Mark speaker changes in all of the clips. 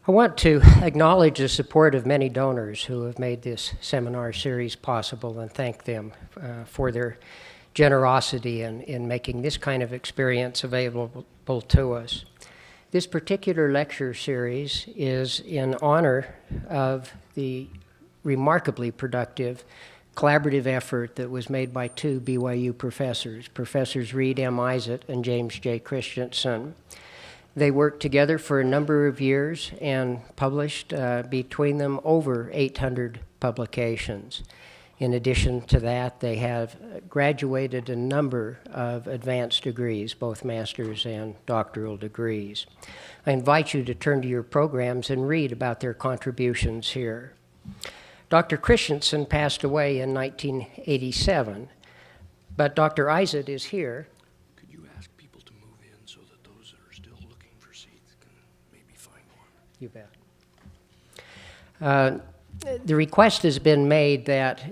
Speaker 1: I want to acknowledge the support of many donors who have made this seminar series possible and thank them for their generosity in making this kind of experience available to us. This particular lecture series is in honor of the remarkably productive collaborative effort that was made by two BYU professors, Professors Reed M. Izatt and James J. Christensen. They worked together for a number of years and published between them over 800 publications. In addition to that, they have graduated a number of advanced degrees, both master's and doctoral degrees. I invite you to turn to your programs and read about their contributions here. Dr. Christensen passed away in 1987, but Dr. Izatt is here.
Speaker 2: Could you ask people to move in so that those that are still looking for seats can maybe find one?
Speaker 1: You bet. The request has been made that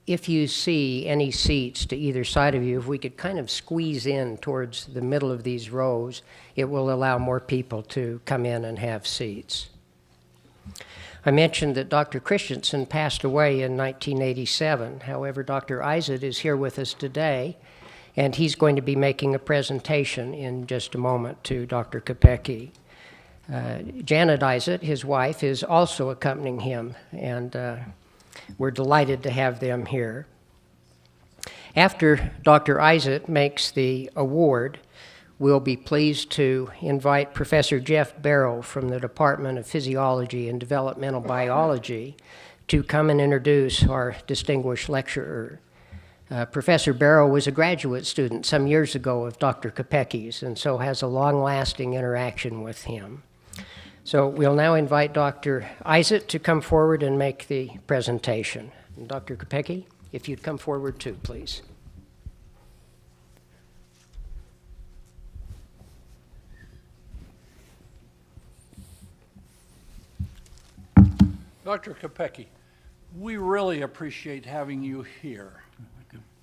Speaker 1: if you see any seats to either side of you, if we could kind of squeeze in towards the middle of these rows, it will allow more people to come in and have seats. I mentioned that Dr. Christensen passed away in 1987. However, Dr. Izatt is here with us today, and he's going to be making a presentation in just a moment to Dr. Kopecky. Janet Izatt, his wife, is also accompanying him, and we're delighted to have them here. After Dr. Izatt makes the award, we'll be pleased to invite Professor Jeff Barrow from the Department of Physiology and Developmental Biology to come and introduce our distinguished lecturer. Professor Barrow was a graduate student some years ago of Dr. Capecchi's and so has a long-lasting interaction with him. So we'll now invite Dr. Izatt to come forward and make the presentation. And Dr. Kopecky, if you'd come forward too, please.
Speaker 3: Dr. Capecchi, we really appreciate having you here.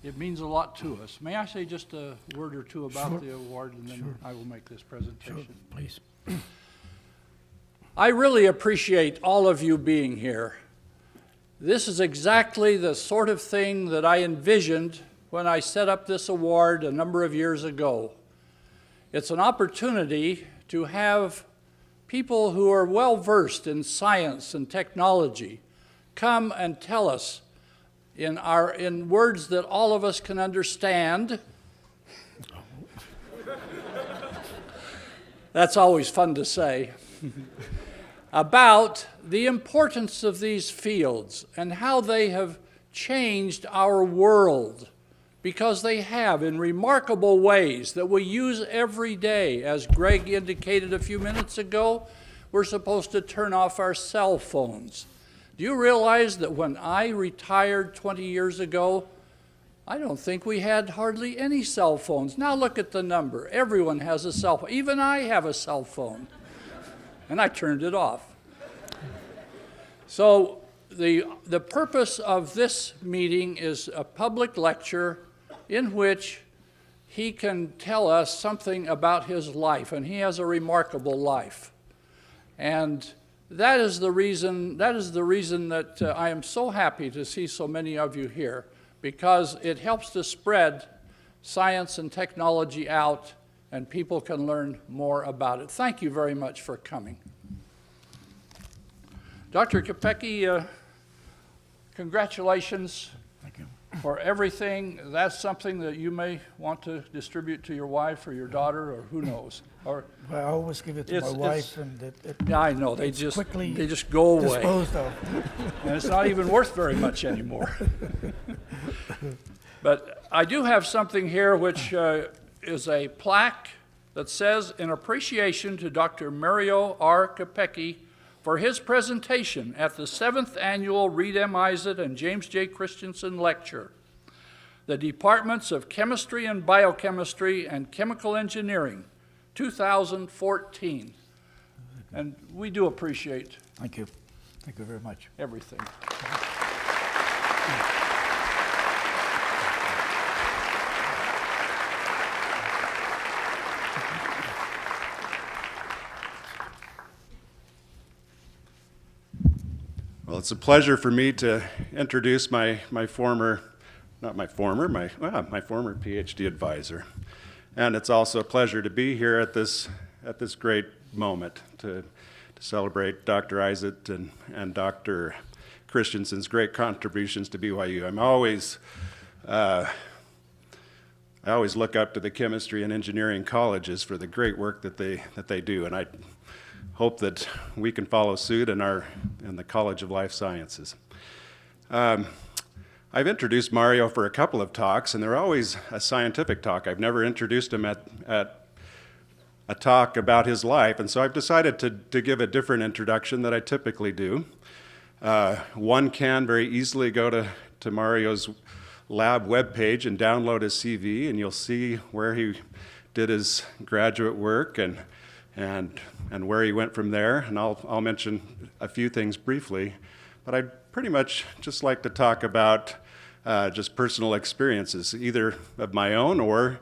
Speaker 3: It means a lot to us. May I say just a word or two about the award, and then I will make this presentation.
Speaker 2: Sure, please.
Speaker 3: I really appreciate all of you being here. This is exactly the sort of thing that I envisioned when I set up this award a number of years ago. It's an opportunity to have people who are well-versed in science and technology come and tell us in words that all of us can understand. That's always fun to say. About the importance of these fields and how they have changed our world, because they have in remarkable ways that we use every day. As Greg indicated a few minutes ago, we're supposed to turn off our cell phones. Do you realize that when I retired 20 years ago, I don't think we had hardly any cell phones. Now look at the number. Everyone has a cell phone. Even I have a cell phone. And I turned it off. So the purpose of this meeting is a public lecture in which he can tell us something about his life, and he has a remarkable life. And that is the reason that I am so happy to see so many of you here, because it helps to spread science and technology out, and people can learn more about it. Thank you very much for coming. Dr. Kopecky, congratulations.
Speaker 2: Thank you.
Speaker 3: For everything. That's something that you may want to distribute to your wife or your daughter, or who knows. Or
Speaker 4: Well, I always give it to my wife, and it
Speaker 3: yeah, I know, they just go away.
Speaker 4: disposed of.
Speaker 3: And it's not even worth very much anymore. But I do have something here which is a plaque that says, "In appreciation to Dr. Mario R. Capecchi for his presentation at the 7th Annual Reed M. Izatt and James J. Christensen Lecture, the Departments of Chemistry and Biochemistry and Chemical Engineering, 2014. And we do appreciate
Speaker 4: Thank you. Thank you very much.
Speaker 3: everything.
Speaker 5: Well, it's a pleasure for me to introduce my former PhD advisor. And it's also a pleasure to be here at this great moment to celebrate Dr. Izatt and Dr. Christensen's great contributions to BYU. I always look up to the chemistry and engineering colleges for the great work that they do, and I hope that we can follow suit in the College of Life Sciences. I've introduced Mario for a couple of talks, and they're always a scientific talk. I've never introduced him at a talk about his life, and so I've decided to give a different introduction that I typically do. One can very easily go to Mario's lab webpage and download his CV, and you'll see where he did his graduate work and where he went from there. And I'll mention a few things briefly, but I'd pretty much just like to talk about just personal experiences, either of my own or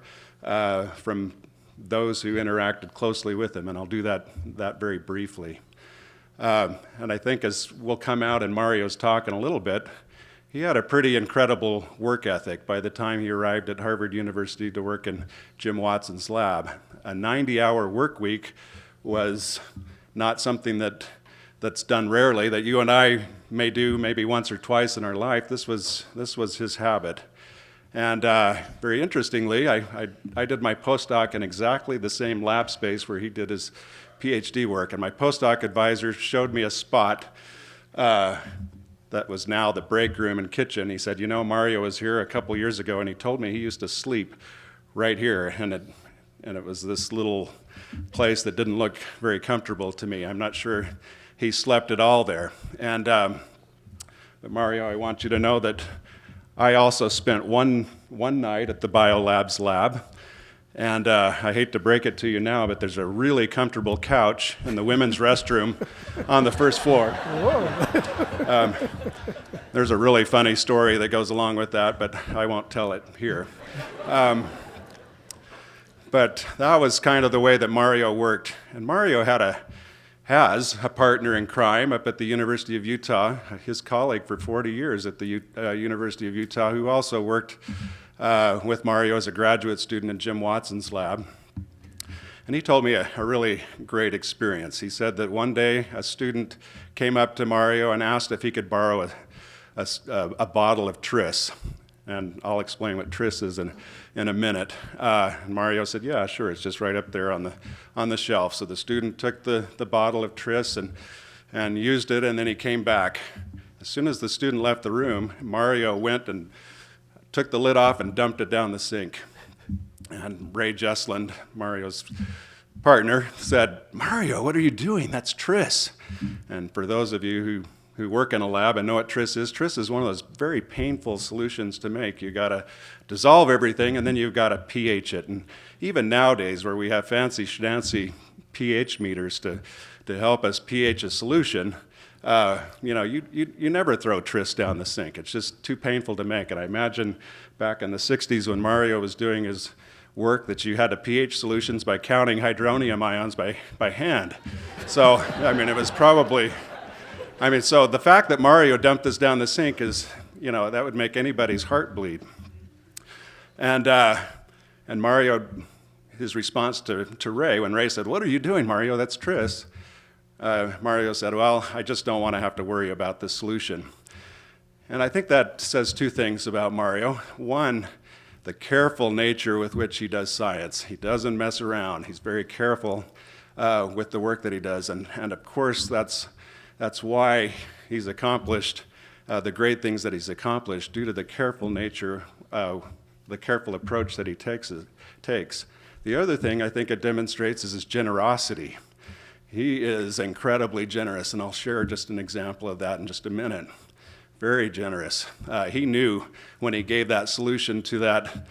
Speaker 5: from those who interacted closely with him, and I'll do that very briefly. And I think, as will come out in Mario's talk in a little bit, he had a pretty incredible work ethic by the time he arrived at Harvard University to work in Jim Watson's lab. A 90-hour work week was not something that's done rarely, that you and I may do maybe once or twice in our life. This was his habit. And very interestingly, I did my postdoc in exactly the same lab space where he did his PhD work, and my postdoc advisor showed me a spot that was now the break room and kitchen. He said, Mario was here a couple years ago, and he told me he used to sleep right here, and it was this little place that didn't look very comfortable to me. I'm not sure he slept at all there. And but Mario, I want you to know that I also spent one night at the Biolabs lab, and I hate to break it to you now, but there's a really comfortable couch in the women's restroom on the first floor. There's a really funny story that goes along with that, but I won't tell it here. But that was kind of the way that Mario worked. And Mario has a partner in crime up at the University of Utah, his colleague for 40 years at the University of Utah, who also worked with Mario as a graduate student in Jim Watson's lab. And he told me a really great experience. He said that one day a student came up to Mario and asked if he could borrow a bottle of Tris. And I'll explain what Tris is in a minute. And Mario said, yeah, sure, it's just right up there on the shelf. So the student took the bottle of Tris and used it, and then he came back. As soon as the student left the room, Mario went and took the lid off and dumped it down the sink. And Ray Jesland, Mario's partner, said, Mario, what are you doing? That's Tris. And for those of you who work in a lab and know what Tris is one of those very painful solutions to make. You got to dissolve everything, and then you've got to pH it. And even nowadays, where we have fancy schmancy pH meters to help us pH a solution, you never throw Tris down the sink. It's just too painful to make. And I imagine back in the 60s when Mario was doing his work that you had to pH solutions by counting hydronium ions by hand. So, it was probably... so the fact that Mario dumped this down the sink is, that would make anybody's heart bleed. And Mario, his response to Ray, when Ray said, what are you doing, Mario? That's Tris. Mario said, well, I just don't want to have to worry about this solution. And I think that says two things about Mario. One, the careful nature with which he does science. He doesn't mess around. He's very careful with the work that he does. And of course, that's why he's accomplished the great things that he's accomplished, due to the careful nature, the careful approach that he takes. The other thing I think it demonstrates is his generosity. He is incredibly generous, and I'll share just an example of that in just a minute. Very generous. He knew when he gave that solution to that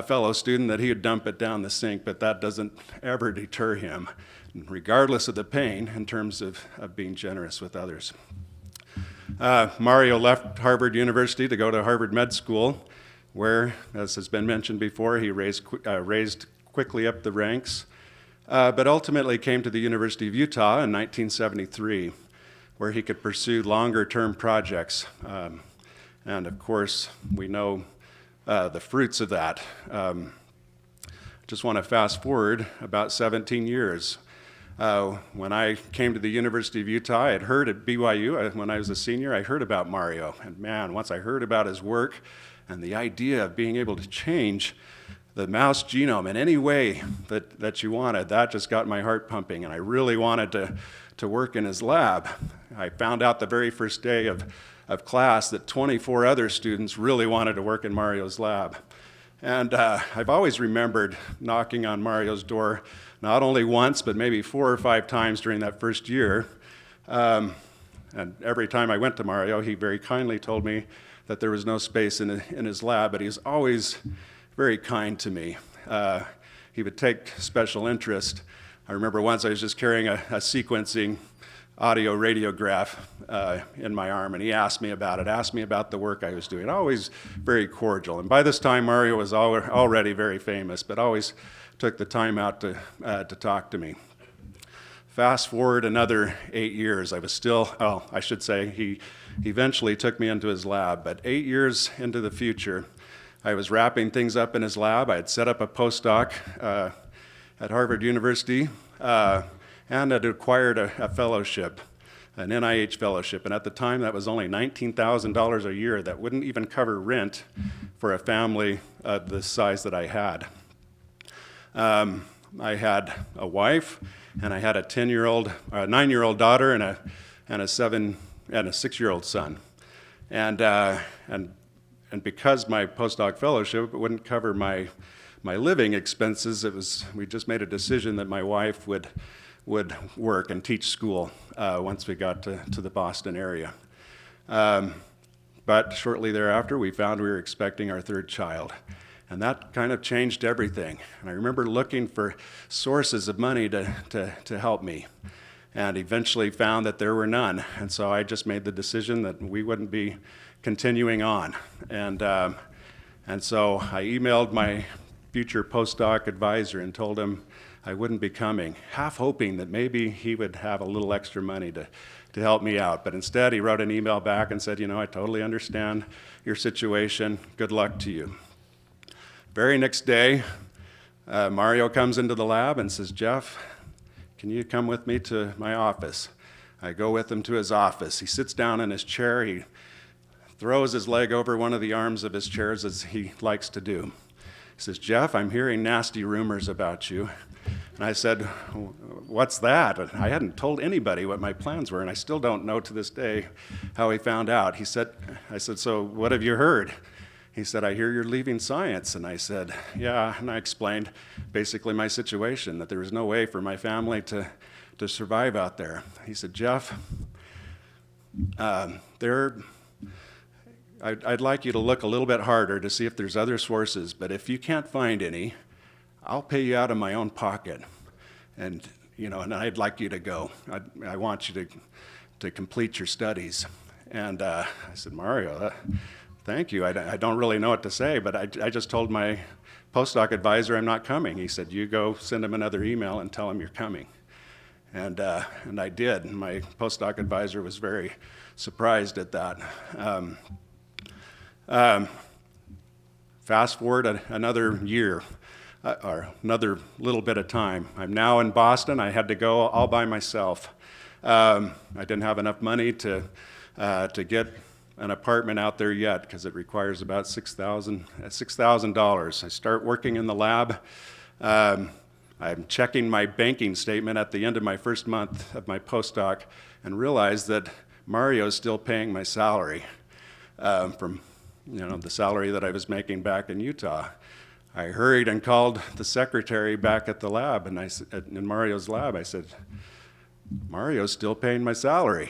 Speaker 5: fellow student that he would dump it down the sink, but that doesn't ever deter him, regardless of the pain, in terms of being generous with others. Mario left Harvard University to go to Harvard Med School, where, as has been mentioned before, he raised quickly up the ranks, but ultimately came to the University of Utah in 1973. where he could pursue longer-term projects. And of course, we know the fruits of that. Just want to fast forward about 17 years. When I came to the University of Utah, I had heard at BYU, when I was a senior, I heard about Mario. And man, once I heard about his work and the idea of being able to change the mouse genome in any way that you wanted, that just got my heart pumping. And I really wanted to work in his lab. I found out the very first day of class that 24 other students really wanted to work in Mario's lab. And I've always remembered knocking on Mario's door, not only once, but maybe 4 or 5 times during that first year. And every time I went to Mario, he very kindly told me that there was no space in his lab, but he was always very kind to me. He would take special interest. I remember once I was just carrying a sequencing audio radiograph in my arm, and he asked me about it, asked me about the work I was doing. Always very cordial. And by this time, Mario was already very famous, but always took the time out to talk to me. Fast forward another 8 years. I was still, I should say, he eventually took me into his lab, but 8 years into the future, I was wrapping things up in his lab. I had set up a postdoc at Harvard University, and had acquired a fellowship, an NIH fellowship. And at the time, that was only $19,000 a year. That wouldn't even cover rent for a family the size that I had. I had a wife, and I had a 9-year-old daughter, and a 6-year-old son. And because my postdoc fellowship wouldn't cover my living expenses, we just made a decision that my wife would work and teach school once we got to the Boston area. But shortly thereafter, we found we were expecting our 3rd child. And that kind of changed everything. And I remember looking for sources of money to help me, and eventually found that there were none. And so I just made the decision that we wouldn't be continuing on. And so I emailed my future postdoc advisor and told him I wouldn't be coming, half hoping that maybe he would have a little extra money to help me out. But instead, he wrote an email back and said, I totally understand your situation. Good luck to you. Very next day, Mario comes into the lab and says, Jeff, can you come with me to my office? I go with him to his office. He sits down in his chair. He throws his leg over one of the arms of his chairs, as he likes to do. He says, Jeff, I'm hearing nasty rumors about you. And I said, what's that? And I hadn't told anybody what my plans were, and I still don't know to this day how he found out. I said, so what have you heard? He said, I hear you're leaving science. And I said, yeah. And I explained basically my situation, that there was no way for my family to survive out there. He said, Jeff, I'd like you to look a little bit harder to see if there's other sources, but if you can't find any, I'll pay you out of my own pocket. And I'd like you to go. I want you to complete your studies. And I said, Mario, thank you. I don't really know what to say, but I just told my postdoc advisor I'm not coming. He said, you go send him another email and tell him you're coming. And I did. And my postdoc advisor was very surprised at that. Fast forward another year, or another little bit of time. I'm now in Boston. I had to go all by myself. I didn't have enough money to get an apartment out there yet, because it requires about $6,000. I start working in the lab. I'm checking my banking statement at the end of my first month of my postdoc and realize that Mario's still paying my salary from the salary that I was making back in Utah. I hurried and called the secretary back at the lab, and in Mario's lab, I said, Mario's still paying my salary.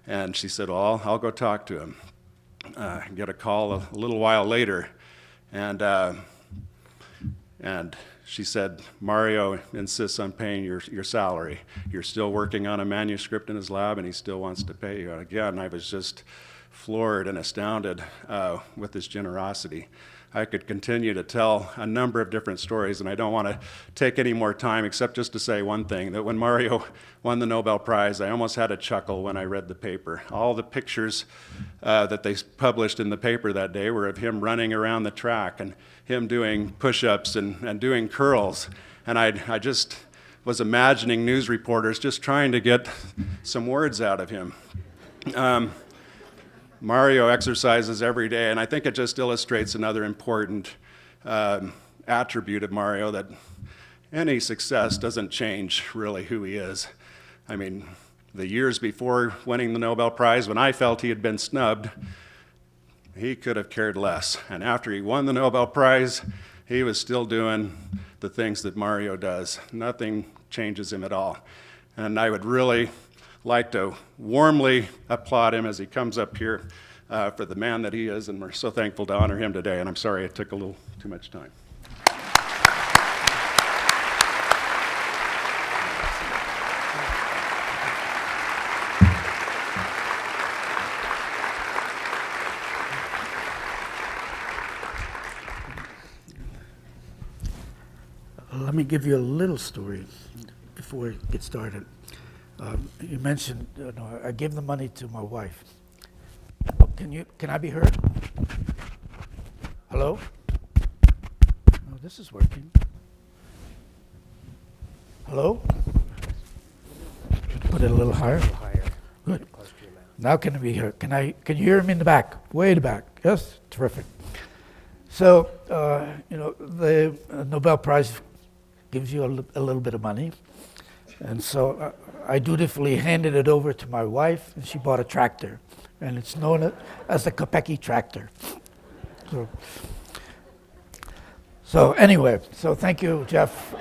Speaker 5: And she said, well, I'll go talk to him. Get a call a little while later, and she said, Mario insists on paying your salary. You're still working on a manuscript in his lab, and he still wants to pay you. And again, I was just floored and astounded with his generosity. I could continue to tell a number of different stories, and I don't want to take any more time except just to say one thing, that when Mario won the Nobel Prize, I almost had a chuckle when I read the paper. All the pictures that they published in the paper that day were of him running around the track and him doing push-ups and doing curls. And I just was imagining news reporters just trying to get some words out of him. Mario exercises every day, and I think it just illustrates another important attribute of Mario, that any success doesn't change really who he is. I mean, the years before winning the Nobel Prize, when I felt he had been snubbed, he could have cared less. And after he won the Nobel Prize, he was still doing the things that Mario does. Nothing changes him at all. And I would really like to warmly applaud him as he comes up here for the man that he is, and we're so thankful to honor him today. And I'm sorry it took a little too much time.
Speaker 4: Let me give you a little story before we get started. You mentioned, I gave the money to my wife. Can I be heard? Hello? Oh, this is working. Hello? Put it a little higher. Good. Now can I be heard? Can you hear me in the back? Way in the back. Yes? Terrific. So, the Nobel Prize gives you a little bit of money. And so I dutifully handed it over to my wife, and she bought a tractor. And it's known as the Kopecky tractor. So anyway, so thank you, Jeff.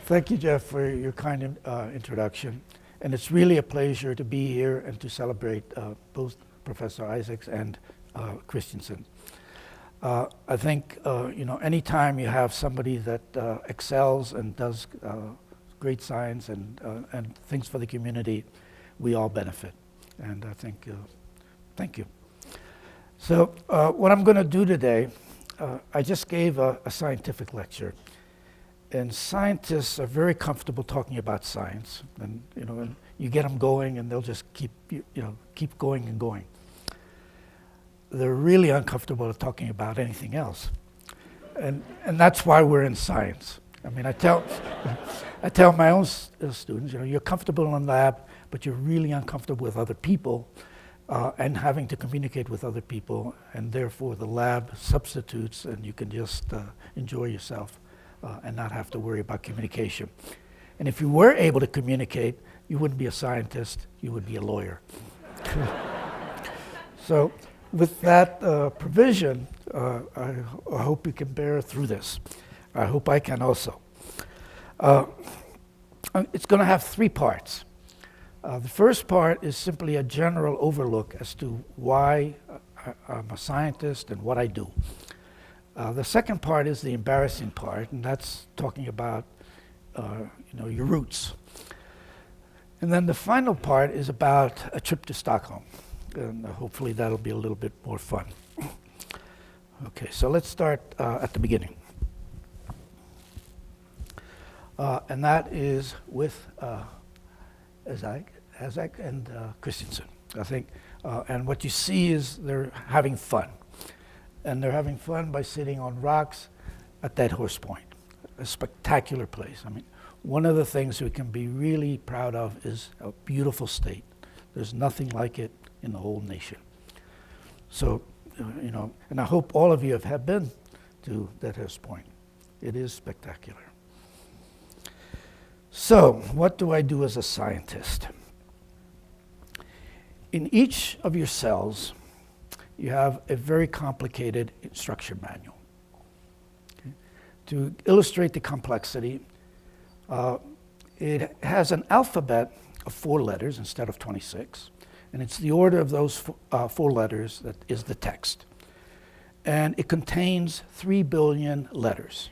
Speaker 4: Thank you, Jeff, for your kind introduction. And it's really a pleasure to be here and to celebrate both Professor Isaacs and Christensen. I think, anytime you have somebody that excels and does great science and things for the community, we all benefit. And I think, thank you. So what I'm going to do today, I just gave a scientific lecture. And scientists are very comfortable talking about science. And, and you get them going and they'll just keep going and going. They're really uncomfortable at talking about anything else. And that's why we're in science. I mean, I tell my own students, you're comfortable in lab, but you're really uncomfortable with other people and having to communicate with other people, and therefore the lab substitutes and you can just enjoy yourself and not have to worry about communication. And if you were able to communicate, you wouldn't be a scientist, you would be a lawyer. So, with that provision, I hope you can bear through this. I hope I can also. It's going to have three parts. The first part is simply a general overlook as to why I'm a scientist and what I do. The second part is the embarrassing part, and that's talking about your roots. And then the final part is about a trip to Stockholm. And hopefully that'll be a little bit more fun. Okay, so let's start at the beginning. And that is with Izatt and Christensen, I think. And what you see is they're having fun. And they're having fun by sitting on rocks at Dead Horse Point, a spectacular place. I mean, one of the things we can be really proud of is a beautiful state. There's nothing like it in the whole nation. So, and I hope all of you have been to Dead Horse Point. It is spectacular. So, what do I do as a scientist? In each of your cells, you have a very complicated instruction manual. Okay? To illustrate the complexity, it has an alphabet of 4 letters instead of 26. And it's the order of those 4 letters that is the text. And it contains 3 billion letters.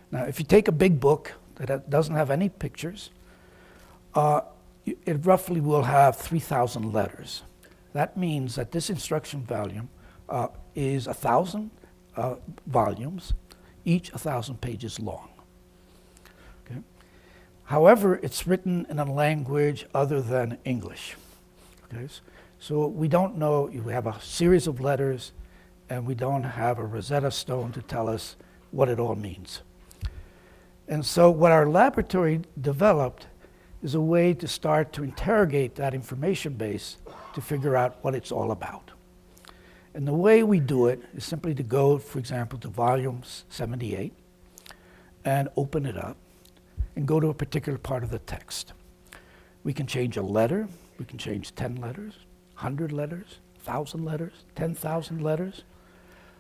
Speaker 4: Now, if you take a big book that doesn't have any pictures, it roughly will have 3,000 letters. That means that this instruction volume is 1,000 volumes, each 1,000 pages long. Okay? However, it's written in a language other than English. Okay? So we don't know, we have a series of letters, and we don't have a Rosetta Stone to tell us what it all means. And so what our laboratory developed is a way to start to interrogate that information base to figure out what it's all about. And the way we do it is simply to go, for example, to volume 78 and open it up and go to a particular part of the text. We can change a letter, we can change 10 letters, 100 letters, 1,000 letters, 10,000 letters,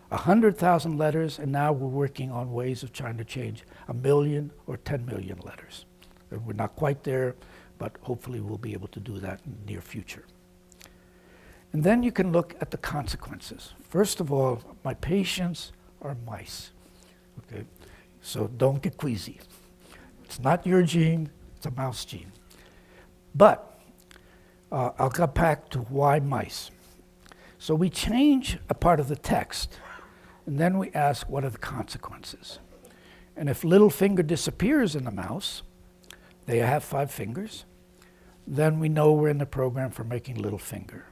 Speaker 4: 100,000 letters, and now we're working on ways of trying to change 1 million or 10 million letters. And we're not quite there, but hopefully we'll be able to do that in the near future. And then you can look at the consequences. First of all, my patients are mice. Okay? So don't get queasy. It's not your gene, it's a mouse gene. But I'll get back to why mice. So we change a part of the text, and then we ask, what are the consequences? And if little finger disappears in the mouse, they have 5 fingers, then we know we're in the program for making little finger.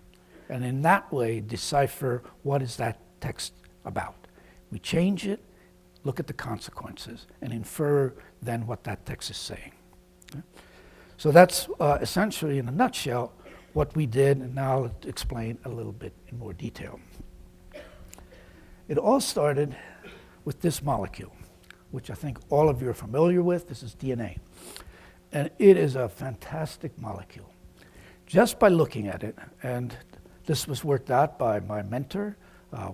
Speaker 4: And in that way, decipher what is that text about. We change it, look at the consequences, and infer then what that text is saying. Okay? So that's essentially, in a nutshell, what we did, and now I'll explain a little bit in more detail. It all started with this molecule, which I think all of you are familiar with. This is DNA. And it is a fantastic molecule. Just by looking at it, and this was worked out by my mentor,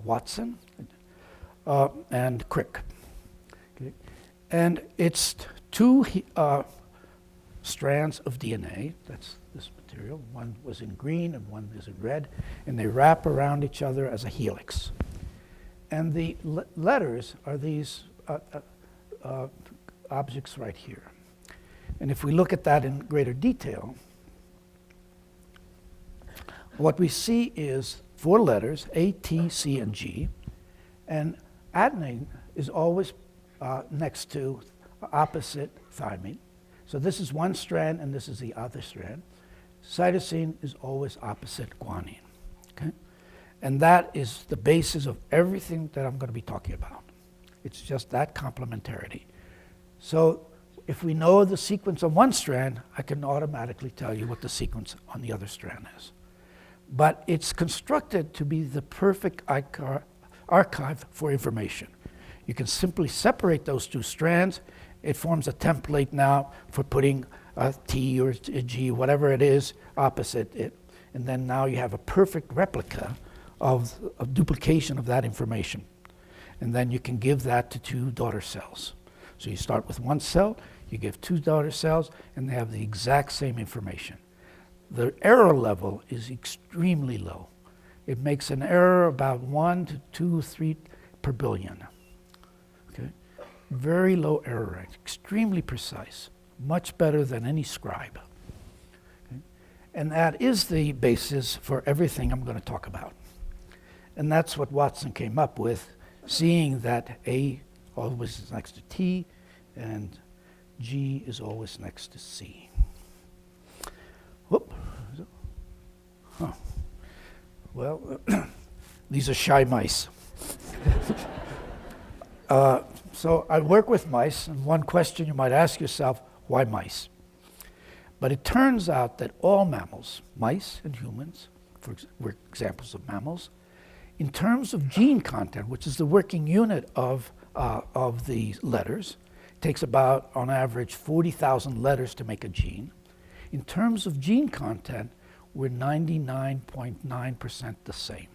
Speaker 4: Watson, and Crick. Okay. And it's 2 strands of DNA, that's this material. One was in green and one is in red, and they wrap around each other as a helix. And the letters are these objects right here. And if we look at that in greater detail, what we see is 4 letters, A, T, C, and G, and adenine is always next to opposite thymine. So this is one strand and this is the other strand. Cytosine is always opposite guanine. Okay? And that is the basis of everything that I'm going to be talking about. It's just that complementarity. So if we know the sequence on one strand, I can automatically tell you what the sequence on the other strand is. But it's constructed to be the perfect archive for information. You can simply separate those 2 strands. It forms a template now for putting a T or a G, whatever it is, opposite it. And then now you have a perfect replica of a duplication of that information. And then you can give that to 2 daughter cells. So you start with 1 cell, you give 2 daughter cells, and they have the exact same information. The error level is extremely low. It makes an error about 1 to 2, 3 per billion. Okay? Very low error rate, extremely precise, much better than any scribe. Okay? And that is the basis for everything I'm going to talk about. And that's what Watson came up with, seeing that A always is next to T and G is always next to C. Whoop. Huh. Well, these are shy mice. So I work with mice, and one question you might ask yourself, why mice? But it turns out that all mammals, mice and humans, we're examples of mammals, in terms of gene content, which is the working unit of the letters, it takes about, on average, 40,000 letters to make a gene. In terms of gene content, we're 99.9% the same.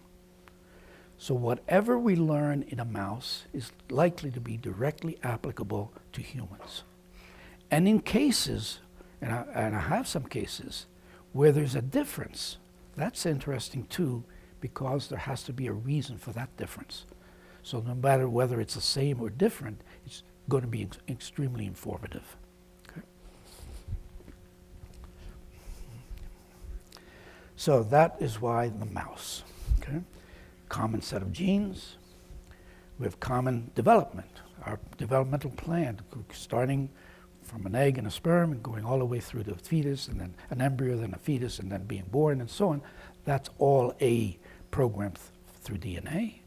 Speaker 4: So whatever we learn in a mouse is likely to be directly applicable to humans. And in cases, and I have some cases, where there's a difference, that's interesting too, because there has to be a reason for that difference. So no matter whether it's the same or different, it's going to be extremely informative. Okay? So that is why the mouse. Okay? common set of genes. We have common development, our developmental plan, starting from an egg and a sperm and going all the way through the fetus, and then an embryo, then a fetus, and then being born, and so on. That's all a program through DNA,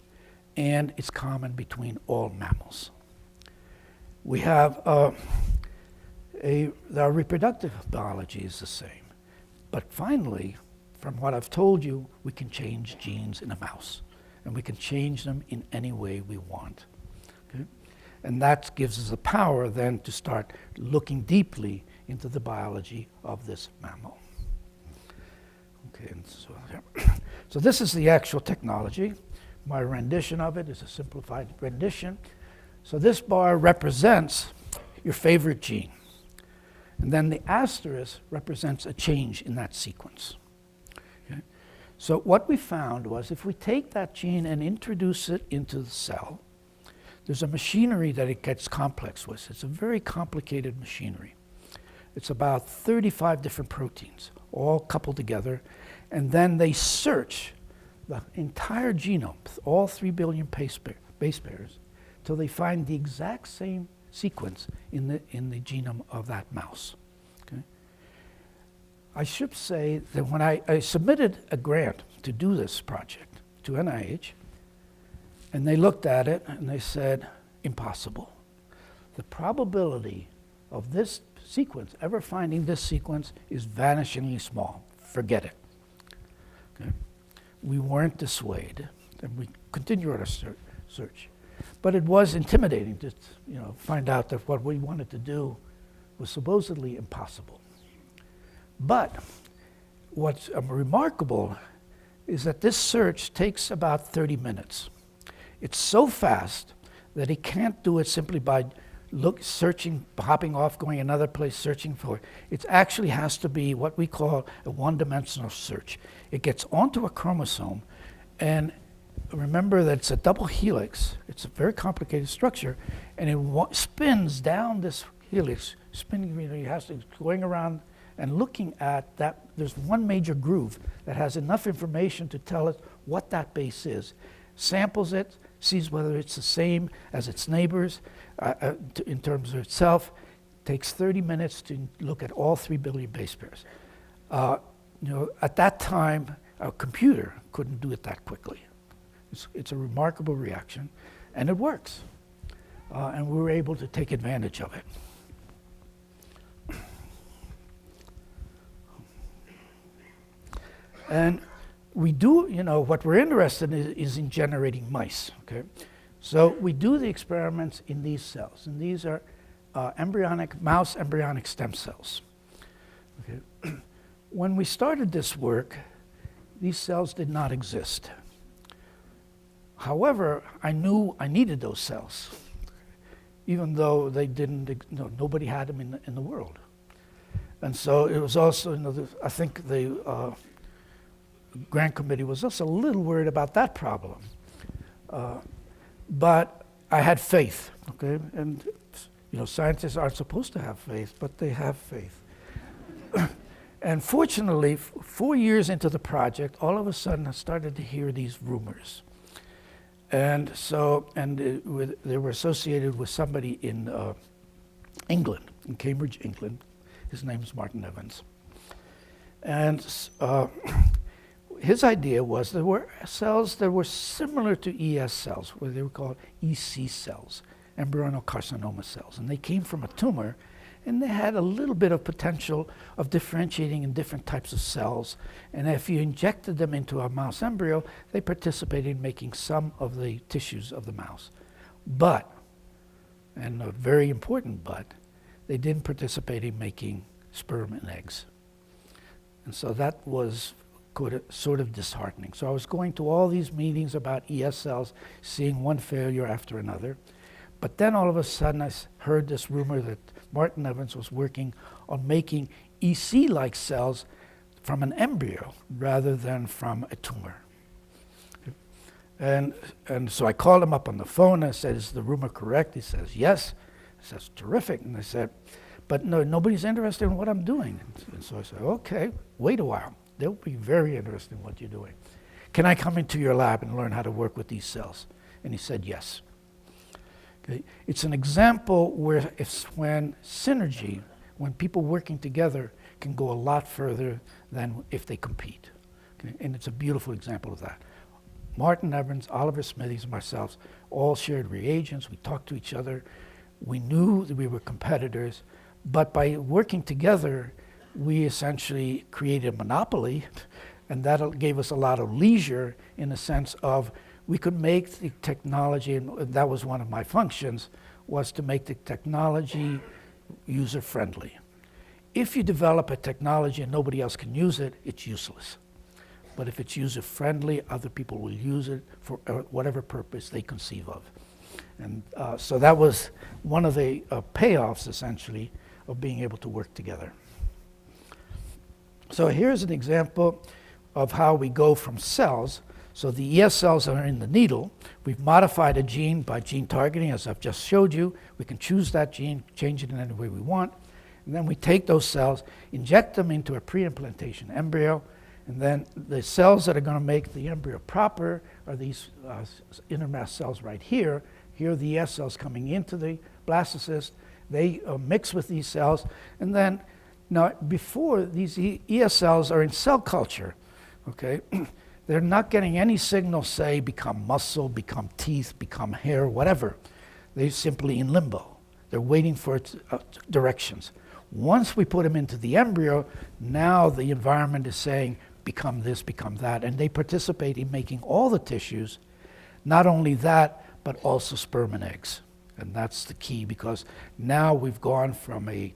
Speaker 4: and it's common between all mammals. We have our reproductive biology is the same. But finally, from what I've told you, we can change genes in a mouse, and we can change them in any way we want. Okay? And that gives us the power then to start looking deeply into the biology of this mammal. Okay, and so this is the actual technology. My rendition of it is a simplified rendition. So this bar represents your favorite gene. And then the asterisk represents a change in that sequence. Okay? So what we found was if we take that gene and introduce it into the cell, there's a machinery that it gets complex with. It's a very complicated machinery. It's about 35 different proteins, all coupled together, and then they search the entire genome, all 3 billion base pairs, till they find the exact same sequence in the genome of that mouse. Okay? I should say that when I submitted a grant to do this project to NIH, and they looked at it and they said, impossible. The probability of this sequence, ever finding this sequence, is vanishingly small. Forget it. Okay? We weren't dissuaded, and we continued our search. But it was intimidating to find out that what we wanted to do was supposedly impossible. But what's remarkable is that this search takes about 30 minutes. It's so fast that he can't do it simply by searching, hopping off, going another place, searching for it. It actually has to be what we call a one-dimensional search. It gets onto a chromosome, and remember that it's a double helix. It's a very complicated structure, and it spins down this helix, it has to going around and looking at that. There's one major groove that has enough information to tell it what that base is. Samples it, sees whether it's the same as its neighbors in terms of itself. Takes 30 minutes to look at all 3 billion base pairs. At that time, a computer couldn't do it that quickly. It's a remarkable reaction, and it works. And we were able to take advantage of it. And we do, what we're interested in is in generating mice, okay? So we do the experiments in these cells, and these are mouse embryonic stem cells. Okay? When we started this work, these cells did not exist. However, I knew I needed those cells, even though they didn't, nobody had them in the world. And so it was also, I think the grant committee was also a little worried about that problem. But I had faith, okay? And, scientists aren't supposed to have faith, but they have faith. And fortunately, 4 years into the project, all of a sudden I started to hear these rumors. And so, they were associated with somebody in England, in Cambridge, England. His name's Martin Evans. And his idea was there were cells that were similar to ES cells, where they were called EC cells, embryonal carcinoma cells. And they came from a tumor, and they had a little bit of potential of differentiating in different types of cells. And if you injected them into a mouse embryo, they participated in making some of the tissues of the mouse. But, and a very important but, they didn't participate in making sperm and eggs. And so that was sort of disheartening. So I was going to all these meetings about ES cells, seeing one failure after another. But then all of a sudden I heard this rumor that Martin Evans was working on making EC-like cells from an embryo rather than from a tumor. And so I called him up on the phone and I said, is the rumor correct? He says, yes. I said, terrific. And I said, but no, nobody's interested in what I'm doing. And so I said, okay, wait a while. They'll be very interested in what you're doing. can I come into your lab and learn how to work with these cells? And he said yes. Okay. It's an example where when synergy, when people working together can go a lot further than if they compete. Okay. And it's a beautiful example of that. Martin Evans, Oliver Smithies, and myself all shared reagents. We talked to each other. We knew that we were competitors, but by working together, we essentially created a monopoly, and that gave us a lot of leisure in the sense of we could make the technology, and that was one of my functions, was to make the technology user-friendly. If you develop a technology and nobody else can use it, it's useless. But if it's user-friendly, other people will use it for whatever purpose they conceive of. And so that was one of the payoffs, essentially, of being able to work together. So here's an example of how we go from cells. So the ES cells are in the needle. We've modified a gene by gene targeting, as I've just showed you. We can choose that gene, change it in any way we want. And then we take those cells, inject them into a pre-implantation embryo, and then the cells that are going to make the embryo proper are these inner mass cells right here. Here are the ES cells coming into the blastocyst. They mix with these cells. And then, now before, these ES cells are in cell culture, okay? They're not getting any signal, say, become muscle, become teeth, become hair, whatever. They're simply in limbo. They're waiting for its directions. Once we put them into the embryo, now the environment is saying, become this, become that, and they participate in making all the tissues. Not only that, but also sperm and eggs. And that's the key, because now we've gone from a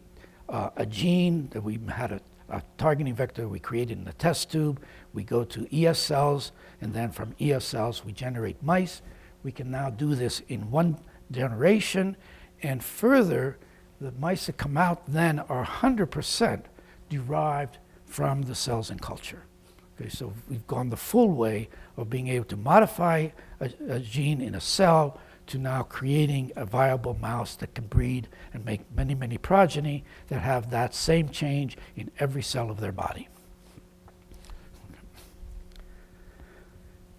Speaker 4: gene that we had a targeting vector we created in the test tube. We go to ES cells, and then from ES cells we generate mice. We can now do this in one generation, and further, the mice that come out then are 100% derived from the cells in culture. Okay, so we've gone the full way of being able to modify a gene in a cell to now creating a viable mouse that can breed and make many, many progeny that have that same change in every cell of their body.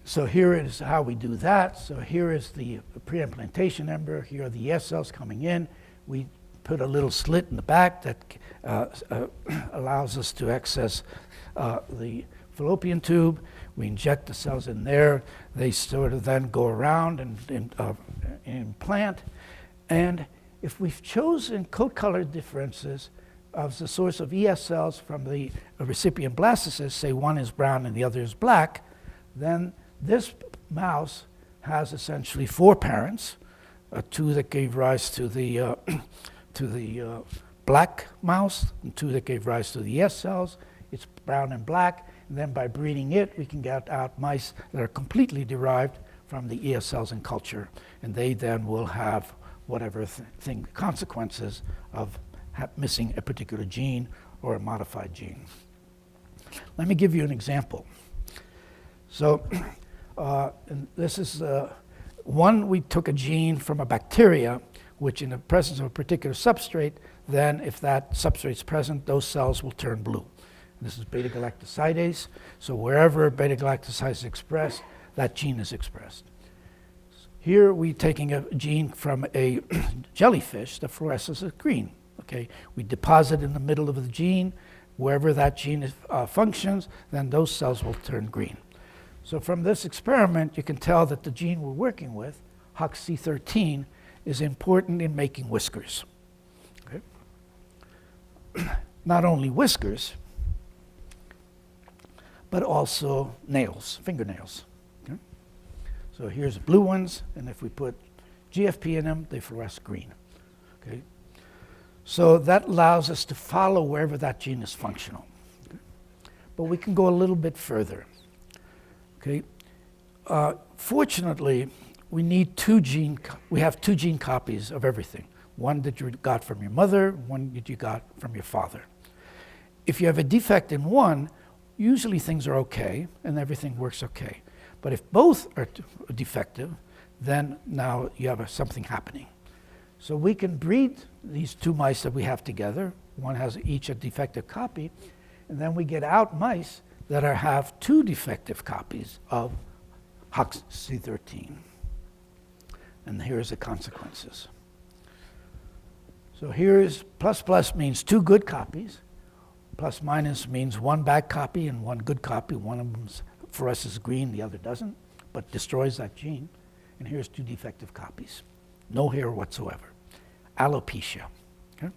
Speaker 4: So here is how we do that. So here is the pre-implantation embryo. Here are the ES cells coming in. We put a little slit in the back that allows us to access the fallopian tube. We inject the cells in there. They sort of then go around and implant. And if we've chosen coat color differences of the source of ES cells from the recipient blastocyst, say one is brown and the other is black, then this mouse has essentially 4 parents, 2 that gave rise to the black mouse, and 2 that gave rise to the ES cells. It's brown and black. And then by breeding it, we can get out mice that are completely derived from the ES cells in culture. And they then will have whatever consequences of missing a particular gene or a modified gene. Let me give you an example. So and this is one, we took a gene from a bacteria, which in the presence of a particular substrate, then if that substrate is present, those cells will turn blue. This is beta-galactosidase. So wherever beta-galactosidase is expressed, that gene is expressed. Here we're taking a gene from a jellyfish that fluoresces as green. Okay, we deposit in the middle of the gene. Wherever that gene functions, then those cells will turn green. So from this experiment, you can tell that the gene we're working with, HOXC13, is important in making whiskers. Okay. Not only whiskers, but also nails, fingernails. Okay? So here's blue ones, and if we put GFP in them, they fluoresce green. Okay? So that allows us to follow wherever that gene is functional. Okay? But we can go a little bit further. Okay? Fortunately, we have 2 gene copies of everything. One that you got from your mother, one that you got from your father. If you have a defect in one, usually things are okay and everything works okay. But if both are defective, then now you have something happening. So we can breed these 2 mice that we have together. One has each a defective copy, and then we get out mice that have two defective copies of HOXC13. And here's the consequences. So here's plus plus means two good copies. Plus minus means one bad copy and one good copy. One of them for us is green, the other doesn't, but destroys that gene. And here's two defective copies. No hair whatsoever. Alopecia. Okay?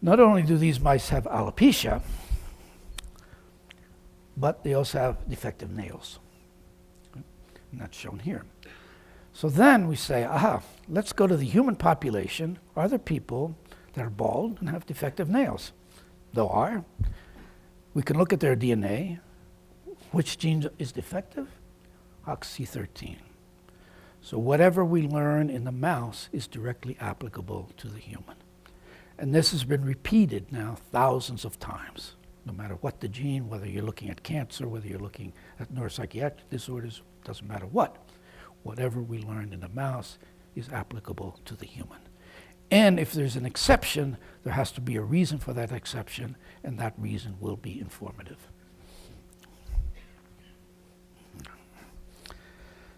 Speaker 4: Not only do these mice have alopecia, but they also have defective nails. Okay? And that's shown here. So then we say, aha, let's go to the human population. Are there people that are bald and have defective nails? There are. We can look at their DNA. Which gene is defective? HOXC13. So whatever we learn in the mouse is directly applicable to the human. And this has been repeated now thousands of times, no matter what the gene, whether you're looking at cancer, whether you're looking at neuropsychiatric disorders, doesn't matter what. Whatever we learned in the mouse is applicable to the human. And if there's an exception, there has to be a reason for that exception, and that reason will be informative.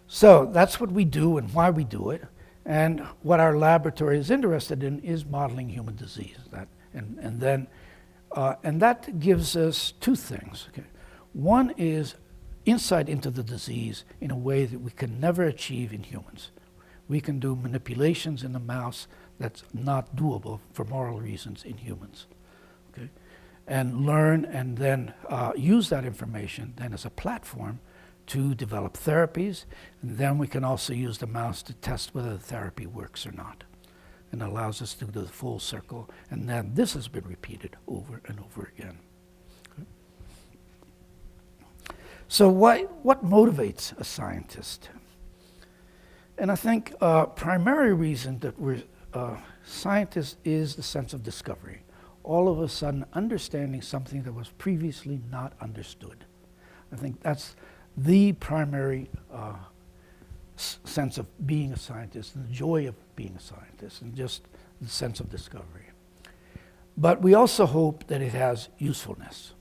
Speaker 4: So that's what we do and why we do it. And what our laboratory is interested in is modeling human disease. And that gives us two things. Okay? One is insight into the disease in a way that we can never achieve in humans. We can do manipulations in the mouse that's not doable for moral reasons in humans. Okay? And learn and then use that information then as a platform to develop therapies. And then we can also use the mouse to test whether the therapy works or not. And allows us to do the full circle. And then this has been repeated over and over again. So what motivates a scientist? And I think primary reason that we're scientists is the sense of discovery. All of a sudden understanding something that was previously not understood. I think that's the primary sense of being a scientist, and the joy of being a scientist, and just the sense of discovery. But we also hope that it has usefulness.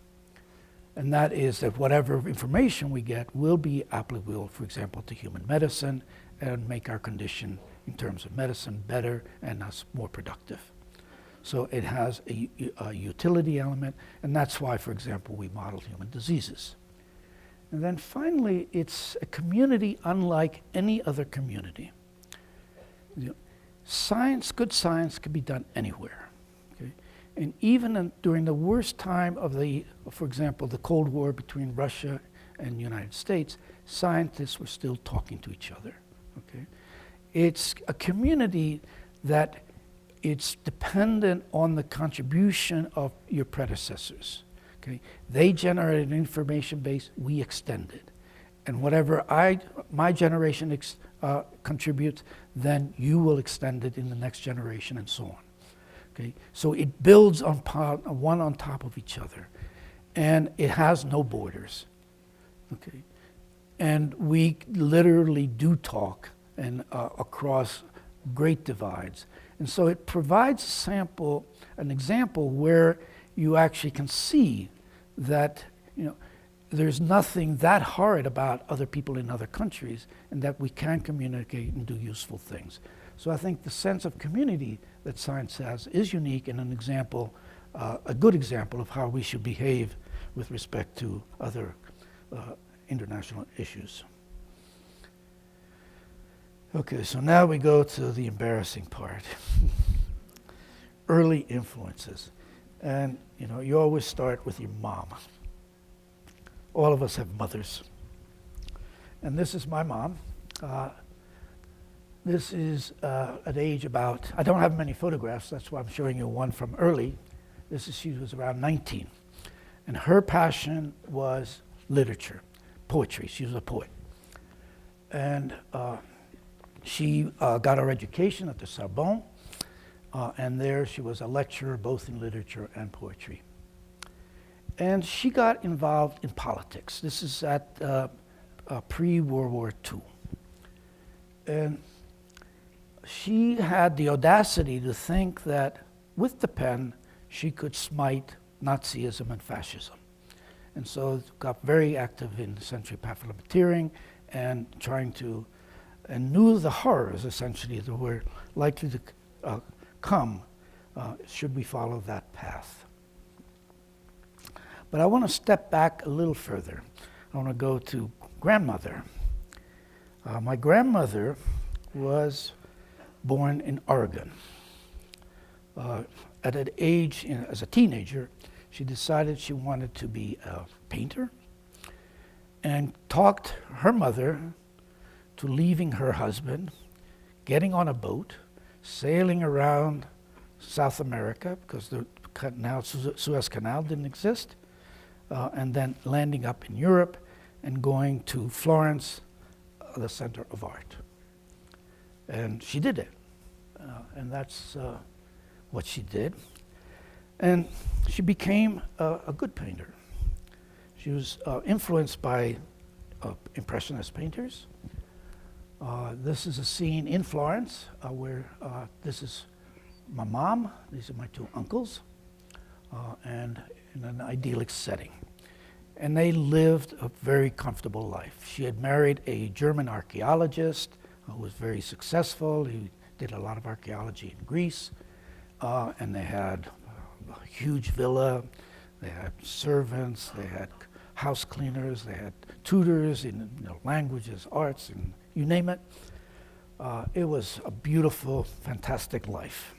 Speaker 4: And that is that whatever information we get will be applicable, for example, to human medicine and make our condition in terms of medicine better and us more productive. So it has a utility element, and that's why, for example, we model human diseases. And then finally, it's a community unlike any other community. You know, science, good science, can be done anywhere. Okay? And even during the worst time of for example, the Cold War between Russia and the United States, scientists were still talking to each other. Okay? It's a community that it's dependent on the contribution of your predecessors. Okay? They generated an information base, we extend it. And whatever my generation contributes, then you will extend it in the next generation and so on. Okay? So it builds on one on top of each other. And it has no borders. Okay? And we literally do talk and across great divides. And so it provides an example where you actually can see that, you know, there's nothing that hard about other people in other countries, and that we can communicate and do useful things. So I think the sense of community that science has is unique and an example, a good example of how we should behave with respect to other international issues. Okay, so now we go to the embarrassing part. Early influences. And you know, you always start with your mom. All of us have mothers. And this is my mom. This is at age about, I don't have many photographs, that's why I'm showing you one from early. She was around 19. And her passion was literature, poetry. She was a poet. And she got her education at the Sorbonne. And there she was a lecturer both in literature and poetry. And she got involved in politics. This is at pre-World War II. And she had the audacity to think that with the pen she could smite Nazism and fascism. and so got very active in sensory pathologizing and trying to, and knew the horrors essentially that were likely to come should we follow that path. But I want to step back a little further. I want to go to grandmother. My grandmother was born in Oregon. At an age, as a teenager, she decided she wanted to be a painter and talked her mother to leaving her husband, getting on a boat, sailing around South America because the Suez Canal didn't exist, and then landing up in Europe and going to Florence, the center of art. And she did it. And that's what she did. And she became a good painter. She was influenced by Impressionist painters. This is a scene in Florence where this is my mom, these are my two uncles, and in an idyllic setting. And they lived a very comfortable life. She had married a German archaeologist who was very successful. He did a lot of archaeology in Greece, and they had a huge villa, they had servants, they had house cleaners, they had tutors in languages, arts, and you name it. It was a beautiful, fantastic life.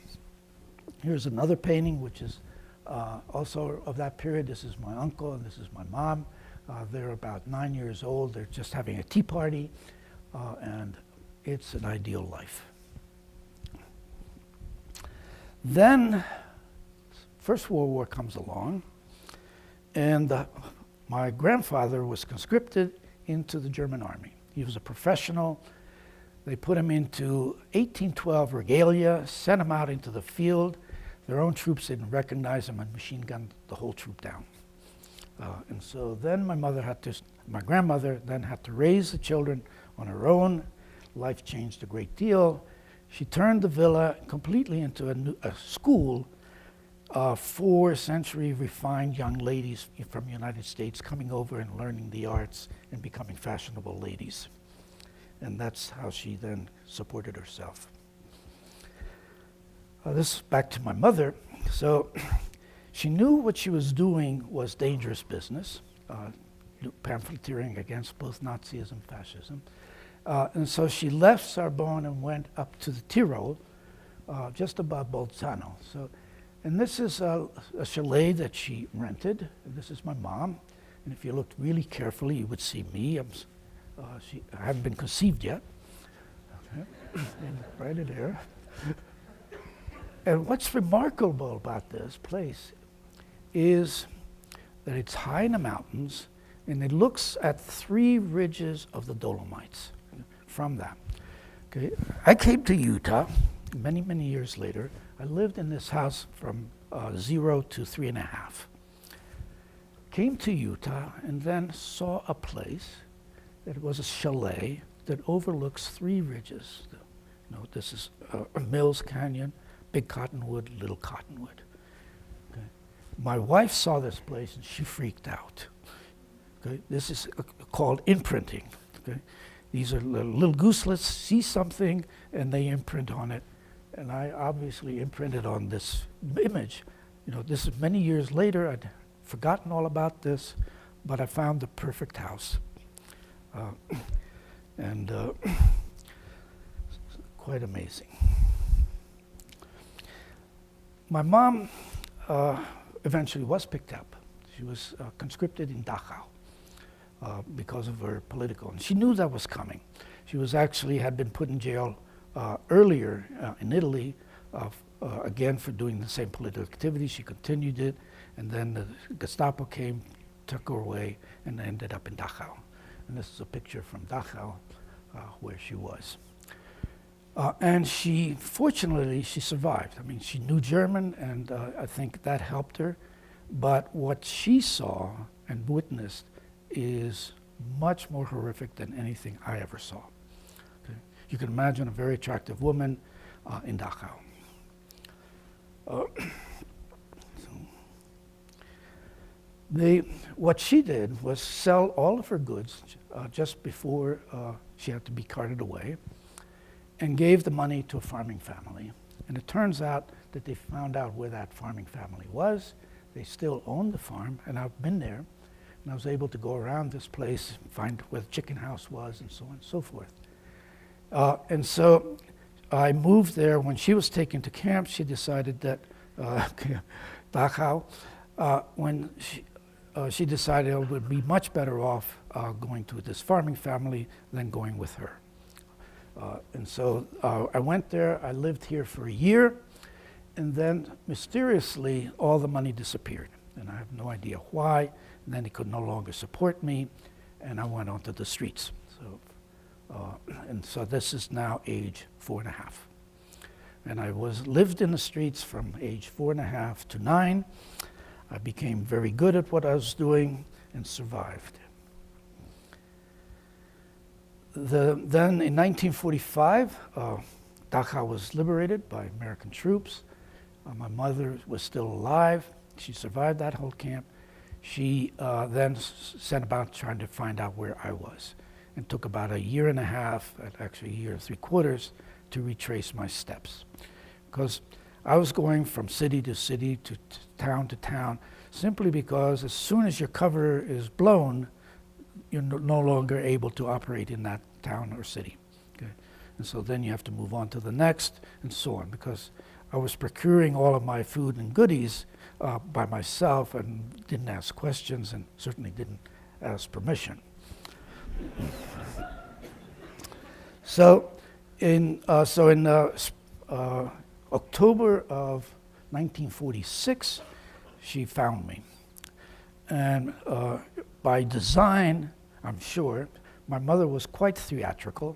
Speaker 4: Here's another painting, which is also of that period. This is my uncle and this is my mom. They're about 9 years old. They're just having a tea party, and it's an ideal life. Then, First World War comes along, and my grandfather was conscripted into the German army. He was a professional. They put him into 1812 regalia, sent him out into the field. Their own troops didn't recognize him and machine gunned the whole troop down. And so then my grandmother then had to raise the children on her own. Life changed a great deal. She turned the villa completely into a school for century refined young ladies from the United States coming over and learning the arts and becoming fashionable ladies. And that's how she then supported herself. This is back to my mother. So she knew what she was doing was dangerous business, pamphleteering against both Nazism and fascism. And so she left Sorbonne and went up to the Tyrol, just above Bolzano. And this is a chalet that she rented. This is my mom. And if you looked really carefully, you would see me. I haven't been conceived yet. Okay. Right in there. And what's remarkable about this place is that it's high in the mountains, and it looks at 3 ridges of the Dolomites from that. Okay. I came to Utah many, many years later. I lived in this house from 0 to 3.5. Came to Utah and then saw a place that was a chalet that overlooks 3 ridges. This is Mills Canyon, Big Cottonwood, Little Cottonwood. Okay. My wife saw this place and she freaked out. Okay. This is called imprinting. Okay. These are little gooselets see something and they imprint on it. And I obviously imprinted on this image. This is many years later. I'd forgotten all about this, but I found the perfect house. Quite amazing. My mom eventually was picked up. She was conscripted in Dachau because of her political, and she knew that was coming. She had been put in jail earlier in Italy, again for doing the same political activities. She continued it, and then the Gestapo came, took her away, and ended up in Dachau. And this is a picture from Dachau where she was. And fortunately, she survived. I mean, she knew German, and I think that helped her. But what she saw and witnessed is much more horrific than anything I ever saw. Okay? You can imagine a very attractive woman in Dachau. What she did was sell all of her goods just before she had to be carted away, and gave the money to a farming family. And it turns out that they found out where that farming family was. They still own the farm, and I've been there, and I was able to go around this place and find where the chicken house was and so on and so forth. And so I moved there. When she was taken to camp, she decided that, Dachau, she decided it would be much better off going to this farming family than going with her. And so I went there. I lived here for a year, and then mysteriously all the money disappeared, and I have no idea why. And then they could no longer support me, and I went onto the streets. And so this is now age 4.5. And I lived in the streets from age 4.5 to 9. I became very good at what I was doing and survived. Then in 1945, Dachau was liberated by American troops. My mother was still alive. She survived that whole camp. She then set about trying to find out where I was, and took about 1.5 years, actually 1 3/4 years, to retrace my steps. Because I was going from city to city to town, simply because as soon as your cover is blown, you're no longer able to operate in that town or city. Okay? And so then you have to move on to the next, and so on, because I was procuring all of my food and goodies by myself, and didn't ask questions, and certainly didn't ask permission. So in October of 1946, she found me. And by design, I'm sure, my mother was quite theatrical.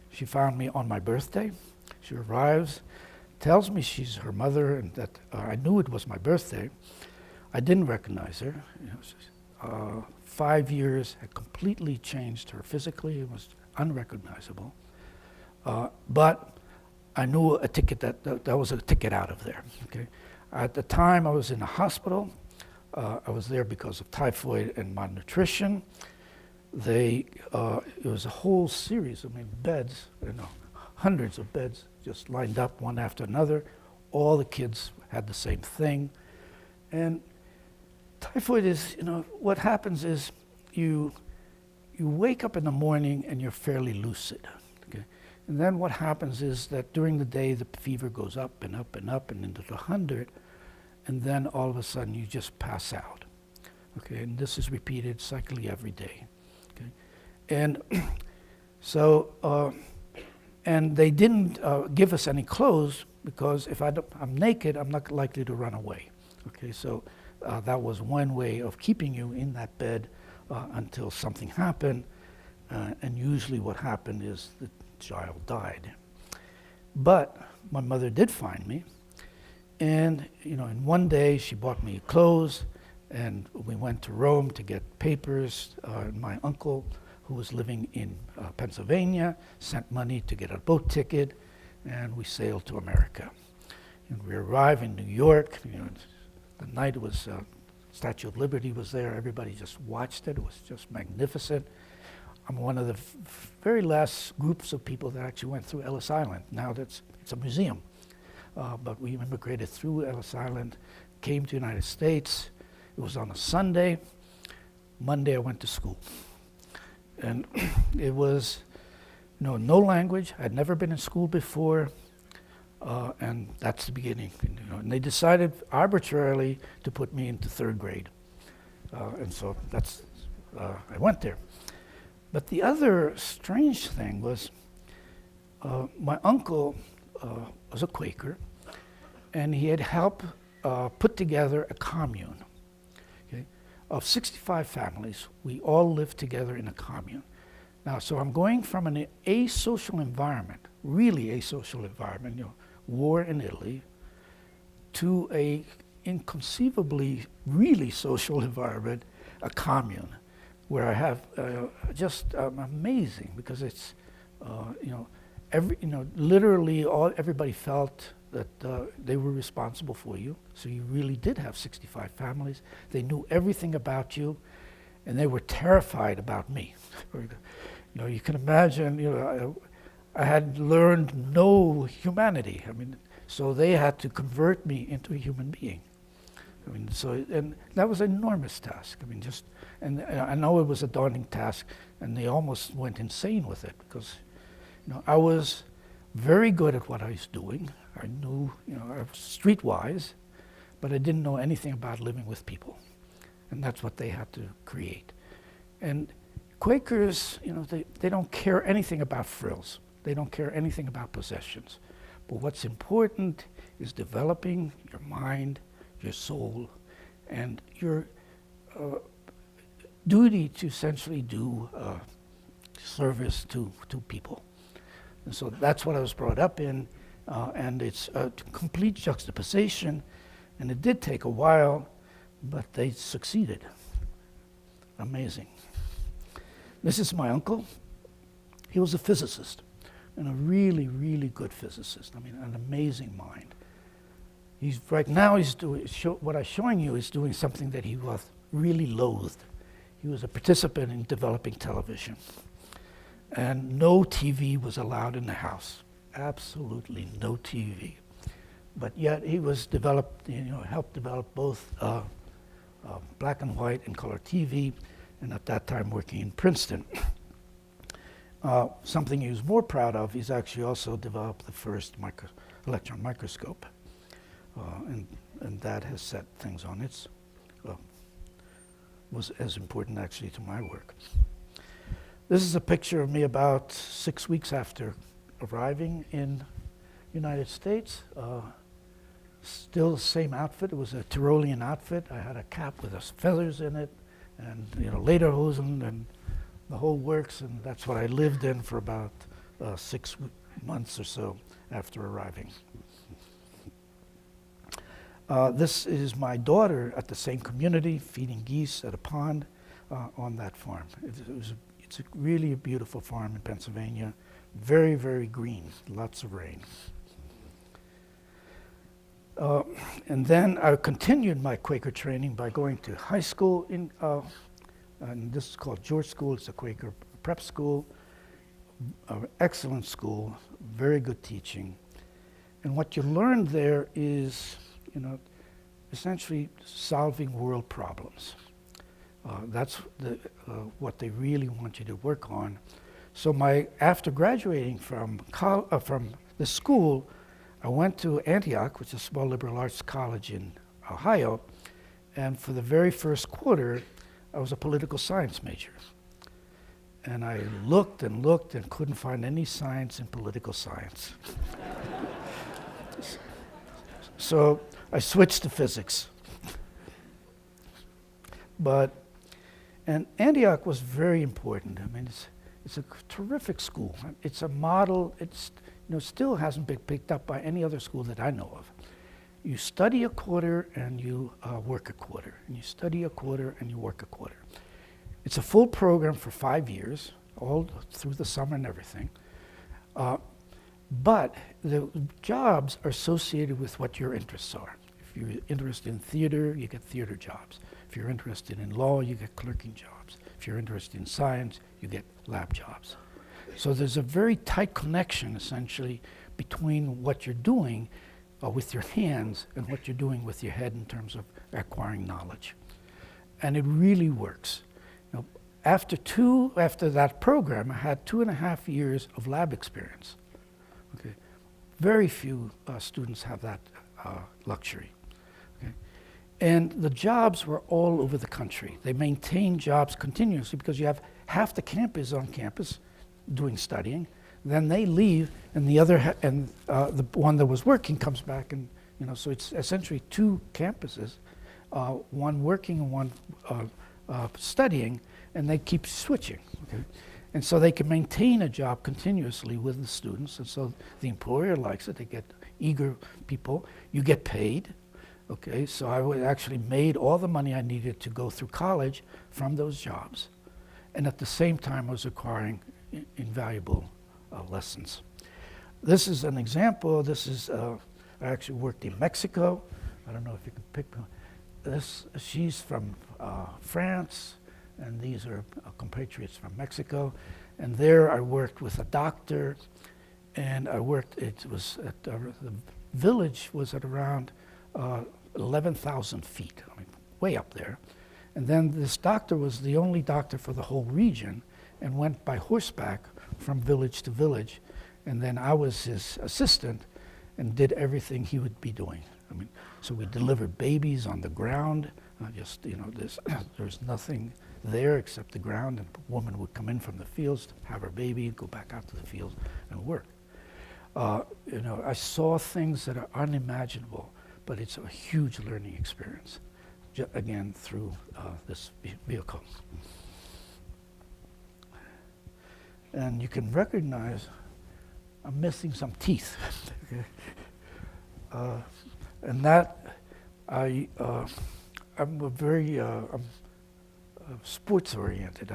Speaker 4: She found me on my birthday. She arrives, tells me she's her mother, and that I knew it was my birthday. I didn't recognize her. 5 years had completely changed her physically. It was unrecognizable. But I knew a ticket that was a ticket out of there. Okay? At the time, I was in a hospital. I was there because of typhoid and malnutrition. It was a whole series, beds, hundreds of beds just lined up one after another. All the kids had the same thing. And typhoid is, what happens is you wake up in the morning and you're fairly lucid. Okay? And then what happens is that during the day, the fever goes up and up and up and into the 100, and then all of a sudden you just pass out. Okay, and this is repeated cyclically every day. Okay, and so and they didn't give us any clothes, because if I'm naked, I'm not likely to run away. Okay, so that was one way of keeping you in that bed until something happened, and usually what happened is the child died. But my mother did find me, and in one day she bought me clothes, and we went to Rome to get papers. My uncle, who was living in Pennsylvania, sent money to get a boat ticket, and we sailed to America. And we arrived in New York. The night was Statue of Liberty was there. Everybody just watched it. It was just magnificent. I'm one of the very last groups of people that actually went through Ellis Island. Now it's a museum. But we immigrated through Ellis Island, came to the United States. It was on a Sunday. Monday I went to school. And it was no language. I'd never been in school before. And that's the beginning. And they decided arbitrarily to put me into 3rd grade. And so I went there. But the other strange thing was my uncle was a Quaker, and he had helped put together a commune. Okay? Of 65 families. We all lived together in a commune. Now, so I'm going from an asocial environment, really asocial environment, war in Italy, to a inconceivably really social environment, a commune, where I have just amazing, because it's literally everybody felt that they were responsible for you. So you really did have 65 families. They knew everything about you, and they were terrified about me. You know, you can imagine, you know, I had learned no humanity. I mean, so they had to convert me into a human being. I mean, so, and that was an enormous task. I mean, just, and I know it was a daunting task, and they almost went insane with it, because, you know, I was very good at what I was doing. I knew, you know, I was streetwise, but I didn't know anything about living with people. And that's what they had to create. And Quakers, you know, they don't care anything about frills. They don't care anything about possessions. But what's important is developing your mind, your soul, and your duty to essentially do service to people. And so that's what I was brought up in, and it's a complete juxtaposition, and it did take a while, but they succeeded. Amazing. This is my uncle. He was a physicist, and a really, really good physicist. I mean, an amazing mind. He's right now he's doing what I'm showing you is doing something that he was really loathed. He was a participant in developing television, and no TV was allowed in the house. Absolutely no TV. But yet he was developed, you know, helped develop both black and white and color TV, and at that time working in Princeton. Something he was more proud of, he's actually also developed the first electron microscope, and that has set things on its, was as important actually to my work. This is a picture of me about 6 weeks after arriving in United States. Still the same outfit. It was a Tyrolean outfit. I had a cap with feathers in it, and, you know, lederhosen and the whole works, and that's what I lived in for about 6 months or so after arriving. This is my daughter at the same community, feeding geese at a pond on that farm. It's really a beautiful farm in Pennsylvania. Very, very green, lots of rain. And then I continued my Quaker training by going to high school and this is called George School. It's a Quaker prep school, excellent school, very good teaching. And what you learn there is, you know, essentially solving world problems. That's what they really want you to work on. So after graduating from the school, I went to Antioch, which is a small liberal arts college in Ohio, and for the very first quarter, I was a political science major. And I looked and looked and couldn't find any science in political science. So I switched to physics. And Antioch was very important. I mean, it's a terrific school. It's a model. It's, you know, still hasn't been picked up by any other school that I know of. You study a quarter and you work a quarter, and you study a quarter and you work a quarter. It's a full program for 5 years, all through the summer and everything. But the jobs are associated with what your interests are. If you're interested in theater, you get theater jobs. If you're interested in law, you get clerking jobs. If you're interested in science, you get lab jobs. So there's a very tight connection, essentially, between what you're doing with your hands and what you're doing with your head in terms of acquiring knowledge. And it really works. You know, after that program, I had 2.5 years of lab experience. Okay. Very few students have that luxury. Okay. And the jobs were all over the country. They maintain jobs continuously because you have half the campus on campus doing studying, then they leave, and the one that was working comes back, and, you know, so it's essentially 2 campuses, one working and one studying, and they keep switching. Okay? And so they can maintain a job continuously with the students, and so the employer likes it. They get eager people. You get paid. Okay, so I actually made all the money I needed to go through college from those jobs, and at the same time I was acquiring invaluable lessons. This is an example. This is I actually worked in Mexico. I don't know if you can pick this. She's from France, and these are compatriots from Mexico. And there I worked with a doctor, and I worked, it was at, the village was at around 11,000 feet, I mean, way up there. And then this doctor was the only doctor for the whole region and went by horseback from village to village. And then I was his assistant and did everything he would be doing. I mean, so we delivered babies on the ground. Just, you know, there's nothing there except the ground, and a woman would come in from the fields, have her baby, go back out to the fields and work. You know, I saw things that are unimaginable, but it's a huge learning experience, again, through this vehicle. And you can recognize I'm missing some teeth. Okay. And that, I'm a very I'm sports oriented.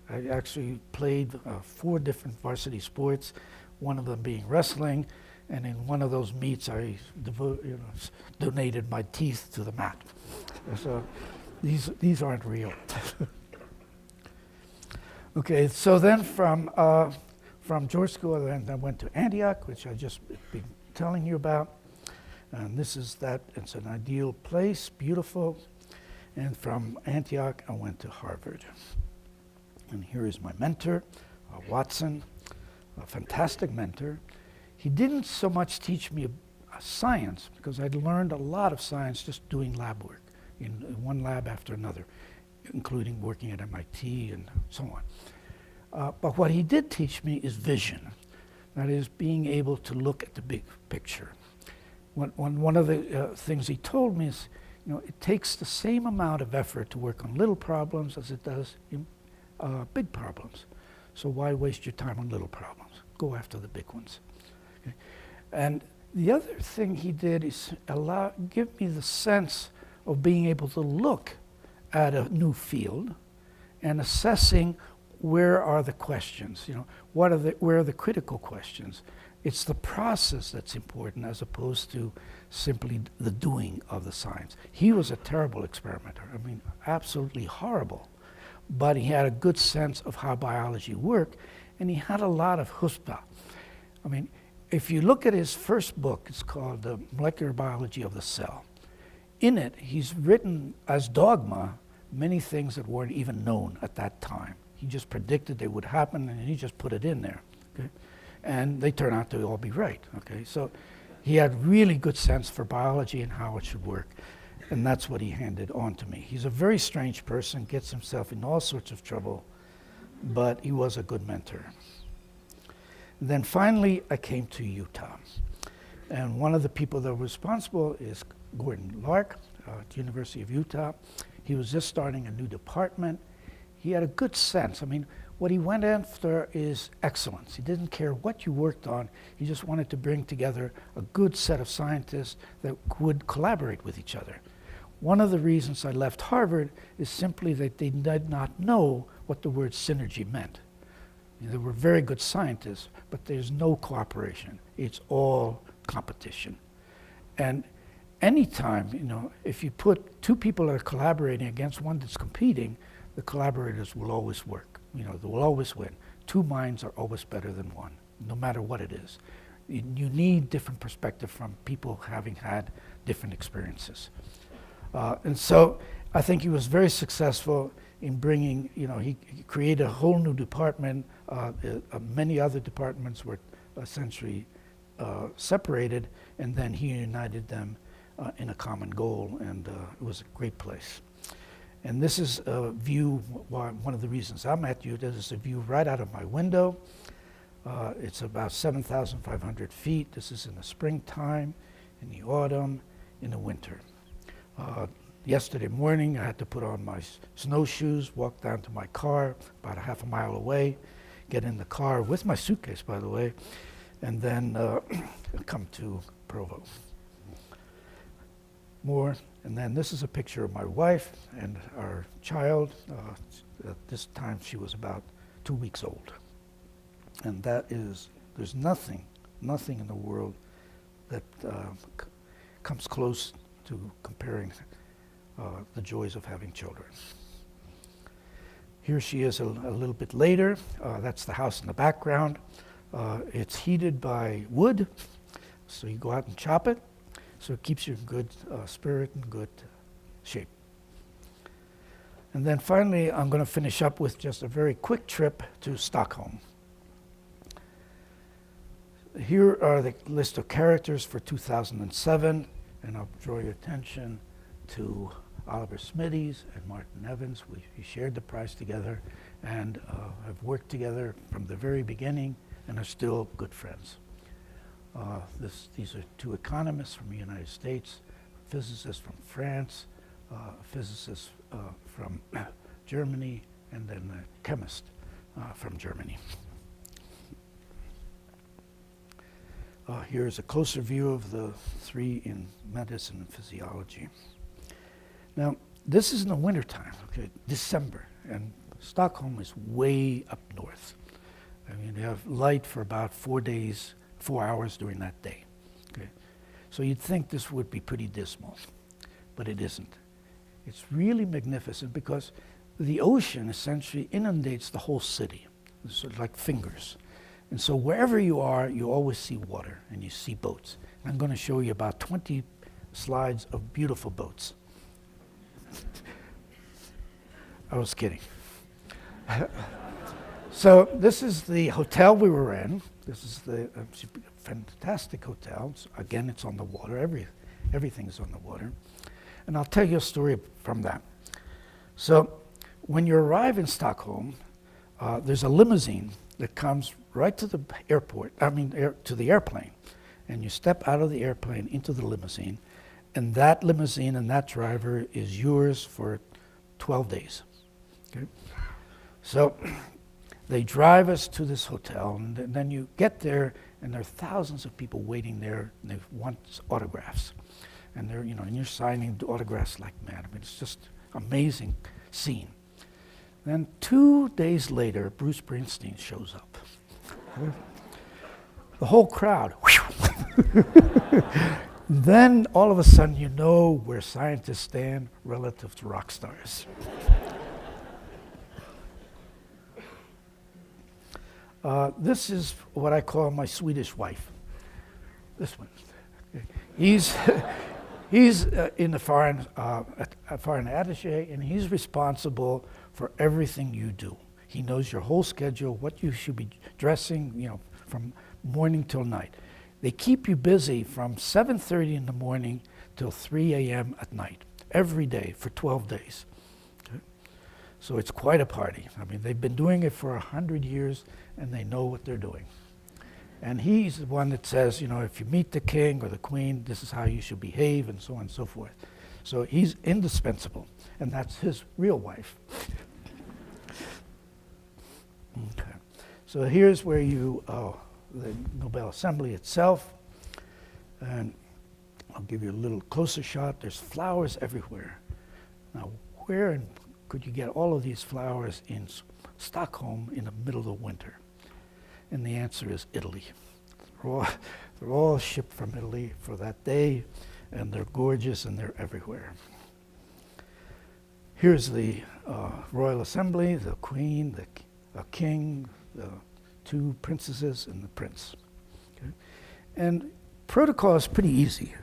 Speaker 4: I actually played 4 different varsity sports, one of them being wrestling, and in one of those meets I donated my teeth to the mat. So these aren't real. Okay, so then from George School, then I went to Antioch, which I just been telling you about. And this is that, it's an ideal place, beautiful. And from Antioch, I went to Harvard. And here is my mentor, Watson, a fantastic mentor. He didn't so much teach me science, because I'd learned a lot of science just doing lab work in one lab after another, including working at MIT and so on. But what he did teach me is vision. That is, being able to look at the big picture. One of the things he told me is, you know, it takes the same amount of effort to work on little problems as it does in big problems. So why waste your time on little problems? Go after the big ones. Okay? And the other thing he did is give me the sense of being able to look at a new field and assessing where are the questions, you know, where are the critical questions. It's the process that's important as opposed to simply the doing of the science. He was a terrible experimenter. I mean, absolutely horrible. But he had a good sense of how biology worked, and he had a lot of chutzpah. I mean, if you look at his first book, it's called The Molecular Biology of the Cell. In it, he's written as dogma many things that weren't even known at that time. He just predicted they would happen, and he just put it in there. Okay? And they turn out to all be right. Okay, so he had really good sense for biology and how it should work, and that's what he handed on to me. He's a very strange person, gets himself in all sorts of trouble, but he was a good mentor. And then finally, I came to Utah, and one of the people that were responsible is Gordon Lark at the University of Utah. He was just starting a new department. He had a good sense. I mean, what he went after is excellence. He didn't care what you worked on. He just wanted to bring together a good set of scientists that would collaborate with each other. One of the reasons I left Harvard is simply that they did not know what the word synergy meant. They were very good scientists, but there's no cooperation. It's all competition. And anytime, you know, if you put 2 people that are collaborating against one that's competing, the collaborators will always work. You know, they will always win. 2 minds are always better than one, no matter what it is. You need different perspective from people having had different experiences. And so I think he was very successful in bringing, you know, he created a whole new department. Many other departments were essentially separated, and then he united them in a common goal, and it was a great place. And this is a view, one of the reasons I'm at UT, this is a view right out of my window. It's about 7,500 feet. This is in the springtime, in the autumn, in the winter. Yesterday morning, I had to put on my snowshoes, walk down to my car, about a half a mile away, get in the car with my suitcase, by the way, and then come to Provo. More, and then this is a picture of my wife and our child. At this time, she was about 2 weeks old. And that is, there's nothing in the world that comes close to comparing the joys of having children. Here she is a little bit later. That's the house in the background. It's heated by wood, so you go out and chop it, so it keeps you in good spirit and good shape. And then finally, I'm going to finish up with just a very quick trip to Stockholm. Here are the list of characters for 2007, and I'll draw your attention to Oliver Smitty's and Martin Evans. We shared the prize together and have worked together from the very beginning and are still good friends. These are two economists from the United States, physicists from France, physicists from Germany, and then a chemist from Germany. Here's a closer view of the three in medicine and physiology. Now, this is in the wintertime, okay, December, and Stockholm is way up north. I mean, they have light for about 4 days, 4 hours during that day. Okay, so you'd think this would be pretty dismal, but it isn't. It's really magnificent because the ocean essentially inundates the whole city. It's sort of like fingers. And so wherever you are, you always see water and you see boats. And I'm going to show you about 20 slides of beautiful boats. I was kidding. So this is the hotel we were in. This is the fantastic hotel. So again, it's on the water. Everything's on the water. And I'll tell you a story from that. So when you arrive in Stockholm, there's a limousine that comes right to the airport, to the airplane. And you step out of the airplane into the limousine, and that limousine and that driver is yours for 12 days. Okay? So they drive us to this hotel, and then you get there, and there are thousands of people waiting there, and they want autographs. And they're, and you're signing autographs like mad. I mean, it's just amazing scene. Then 2 days later, Bruce Springsteen shows up. The whole crowd. Then all of a sudden you know where scientists stand relative to rock stars. This is what I call my Swedish wife. This one. He's in the foreign attaché, and he's responsible for everything you do. He knows your whole schedule, what you should be dressing, from morning till night. They keep you busy from 7:30 in the morning till 3 a.m. at night, every day for 12 days. Okay? So it's quite a party. I mean, they've been doing it for 100 years, and they know what they're doing. And he's the one that says, if you meet the king or the queen, this is how you should behave, and so on and so forth. So he's indispensable, and that's his real wife. Okay. So here's where the Nobel Assembly itself, and I'll give you a little closer shot. There's flowers everywhere. Now, where could you get all of these flowers in Stockholm in the middle of the winter? And the answer is Italy. They're all shipped from Italy for that day, and they're gorgeous and they're everywhere. Here's the Royal Assembly, the Queen, the King, the two princesses, and the prince. Okay? And protocol is pretty easy.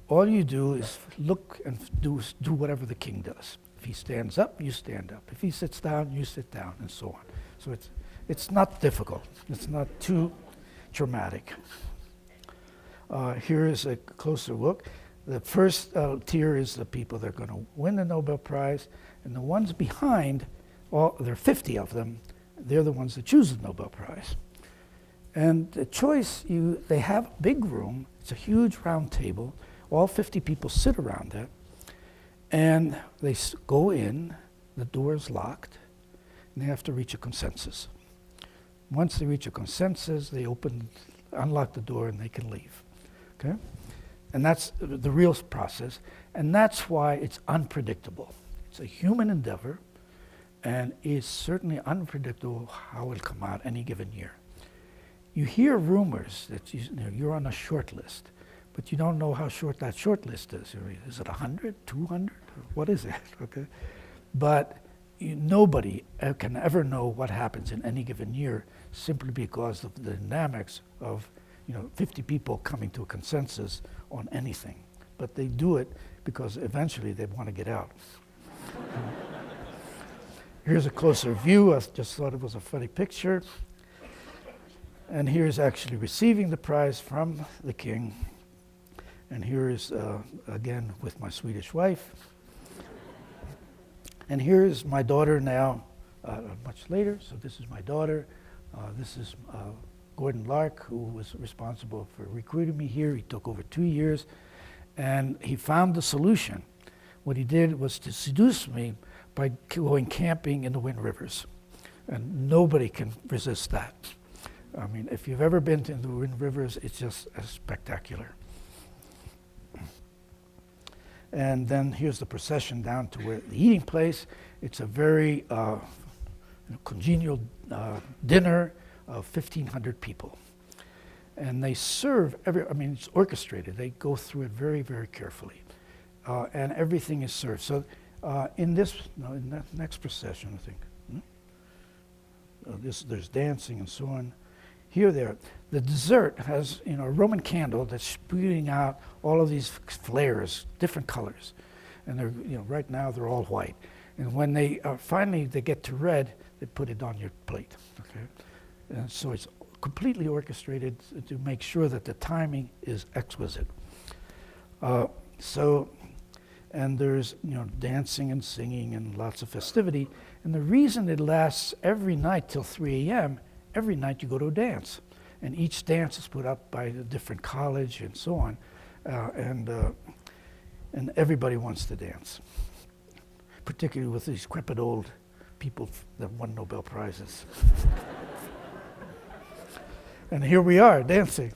Speaker 4: All you do is look and do whatever the king does. If he stands up, you stand up. If he sits down, you sit down, and so on. So it's not difficult. It's not too traumatic. Here is a closer look. The first tier is the people that are going to win the Nobel Prize, and the ones behind, there are 50 of them, they're the ones that choose the Nobel Prize. And the choice, they have a big room, it's a huge round table, all 50 people sit around it, and they go in, the door is locked, and they have to reach a consensus. Once they reach a consensus, they unlock the door, and they can leave. Okay? And that's the real process, and that's why it's unpredictable. It's a human endeavor, and it's certainly unpredictable how it'll come out any given year. you hear rumors that you're on a short list, but you don't know how short that short list is. Is it 100, 200? What is it? Okay, but nobody can ever know what happens in any given year simply because of the dynamics of 50 people coming to a consensus on anything. But they do it because eventually they want to get out. Here's a closer view. I just thought it was a funny picture. And here's actually receiving the prize from the king. And here is, again, with my Swedish wife. And here's my daughter now, much later. So this is my daughter. This is Gordon Lark, who was responsible for recruiting me here. He took over 2 years. And he found the solution. What he did was to seduce me by going camping in the Wind Rivers. And nobody can resist that. I mean, if you've ever been to the Wind Rivers, it's just spectacular. And then here's the procession down to where the eating place. It's a very congenial dinner of 1,500 people. And they serve it's orchestrated. They go through it very, very carefully. And everything is served. So in that next procession, I think, there's dancing and so on. Here, the dessert has a Roman candle that's spewing out all of these flares, different colors. And they're, right now they're all white. And when they finally get to red, they put it on your plate. Okay, and so it's completely orchestrated to make sure that the timing is exquisite. And there's dancing and singing and lots of festivity. And the reason it lasts every night till 3 a.m., every night you go to a dance. And each dance is put up by a different college and so on. And everybody wants to dance, particularly with these decrepit old people that won Nobel Prizes. And here we are, dancing.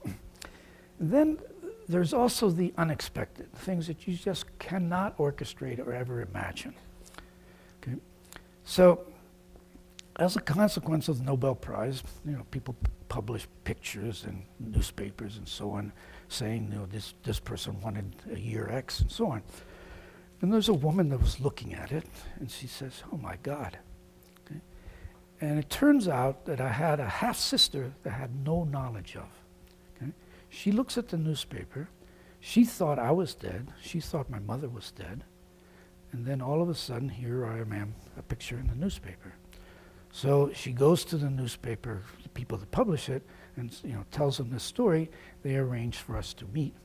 Speaker 4: And then there's also the unexpected, things that you just cannot orchestrate or ever imagine. Okay? So, as a consequence of the Nobel Prize, people publish pictures in newspapers and so on, saying, this person wanted a year X and so on. And there's a woman that was looking at it, and she says, "Oh my God." Okay? And it turns out that I had a half-sister that I had no knowledge of. Okay? She looks at the newspaper. She thought I was dead. She thought my mother was dead. And then all of a sudden, here I am, a picture in the newspaper. So she goes to the newspaper, the people that publish it, and tells them this story. They arrange for us to meet.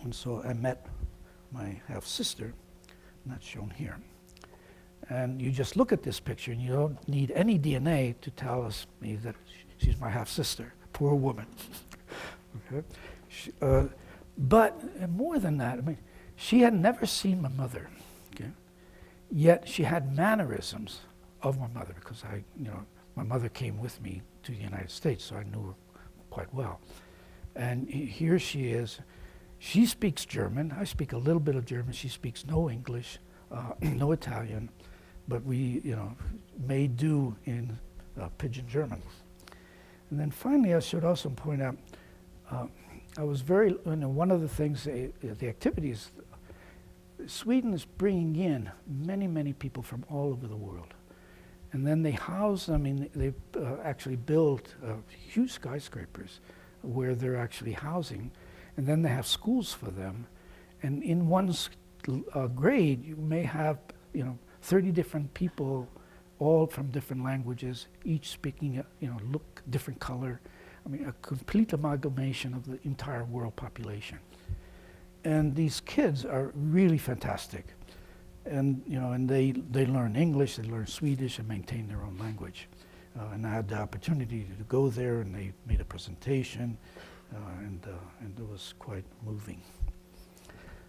Speaker 4: And so I met my half-sister, and that's shown here. And you just look at this picture, and you don't need any DNA to tell me that she's my half-sister. Poor woman. Okay? But more than that, she had never seen my mother. Okay? Yet she had mannerisms of my mother, because my mother came with me to the United States, so I knew her quite well. And here she is. She speaks German. I speak a little bit of German. She speaks no English, no Italian, but we, may do in Pidgin German. And then finally, I should also point out, I was one of the things, the activities, Sweden is bringing in many, many people from all over the world. And then they house them, they actually build huge skyscrapers where they're actually housing. And then they have schools for them. And in one grade, you may have, 30 different people, all from different languages, each speaking, different color. A complete amalgamation of the entire world population. And these kids are really fantastic. And, and they learn English, they learn Swedish, and maintain their own language. And I had the opportunity to go there, and they made a presentation, and it was quite moving.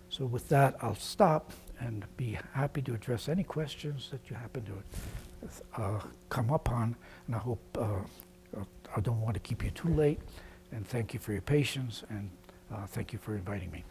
Speaker 4: So with that, I'll stop and be happy to address any questions that you happen to come up on. And I hope, I don't want to keep you too late. And thank you for your patience, and thank you for inviting me.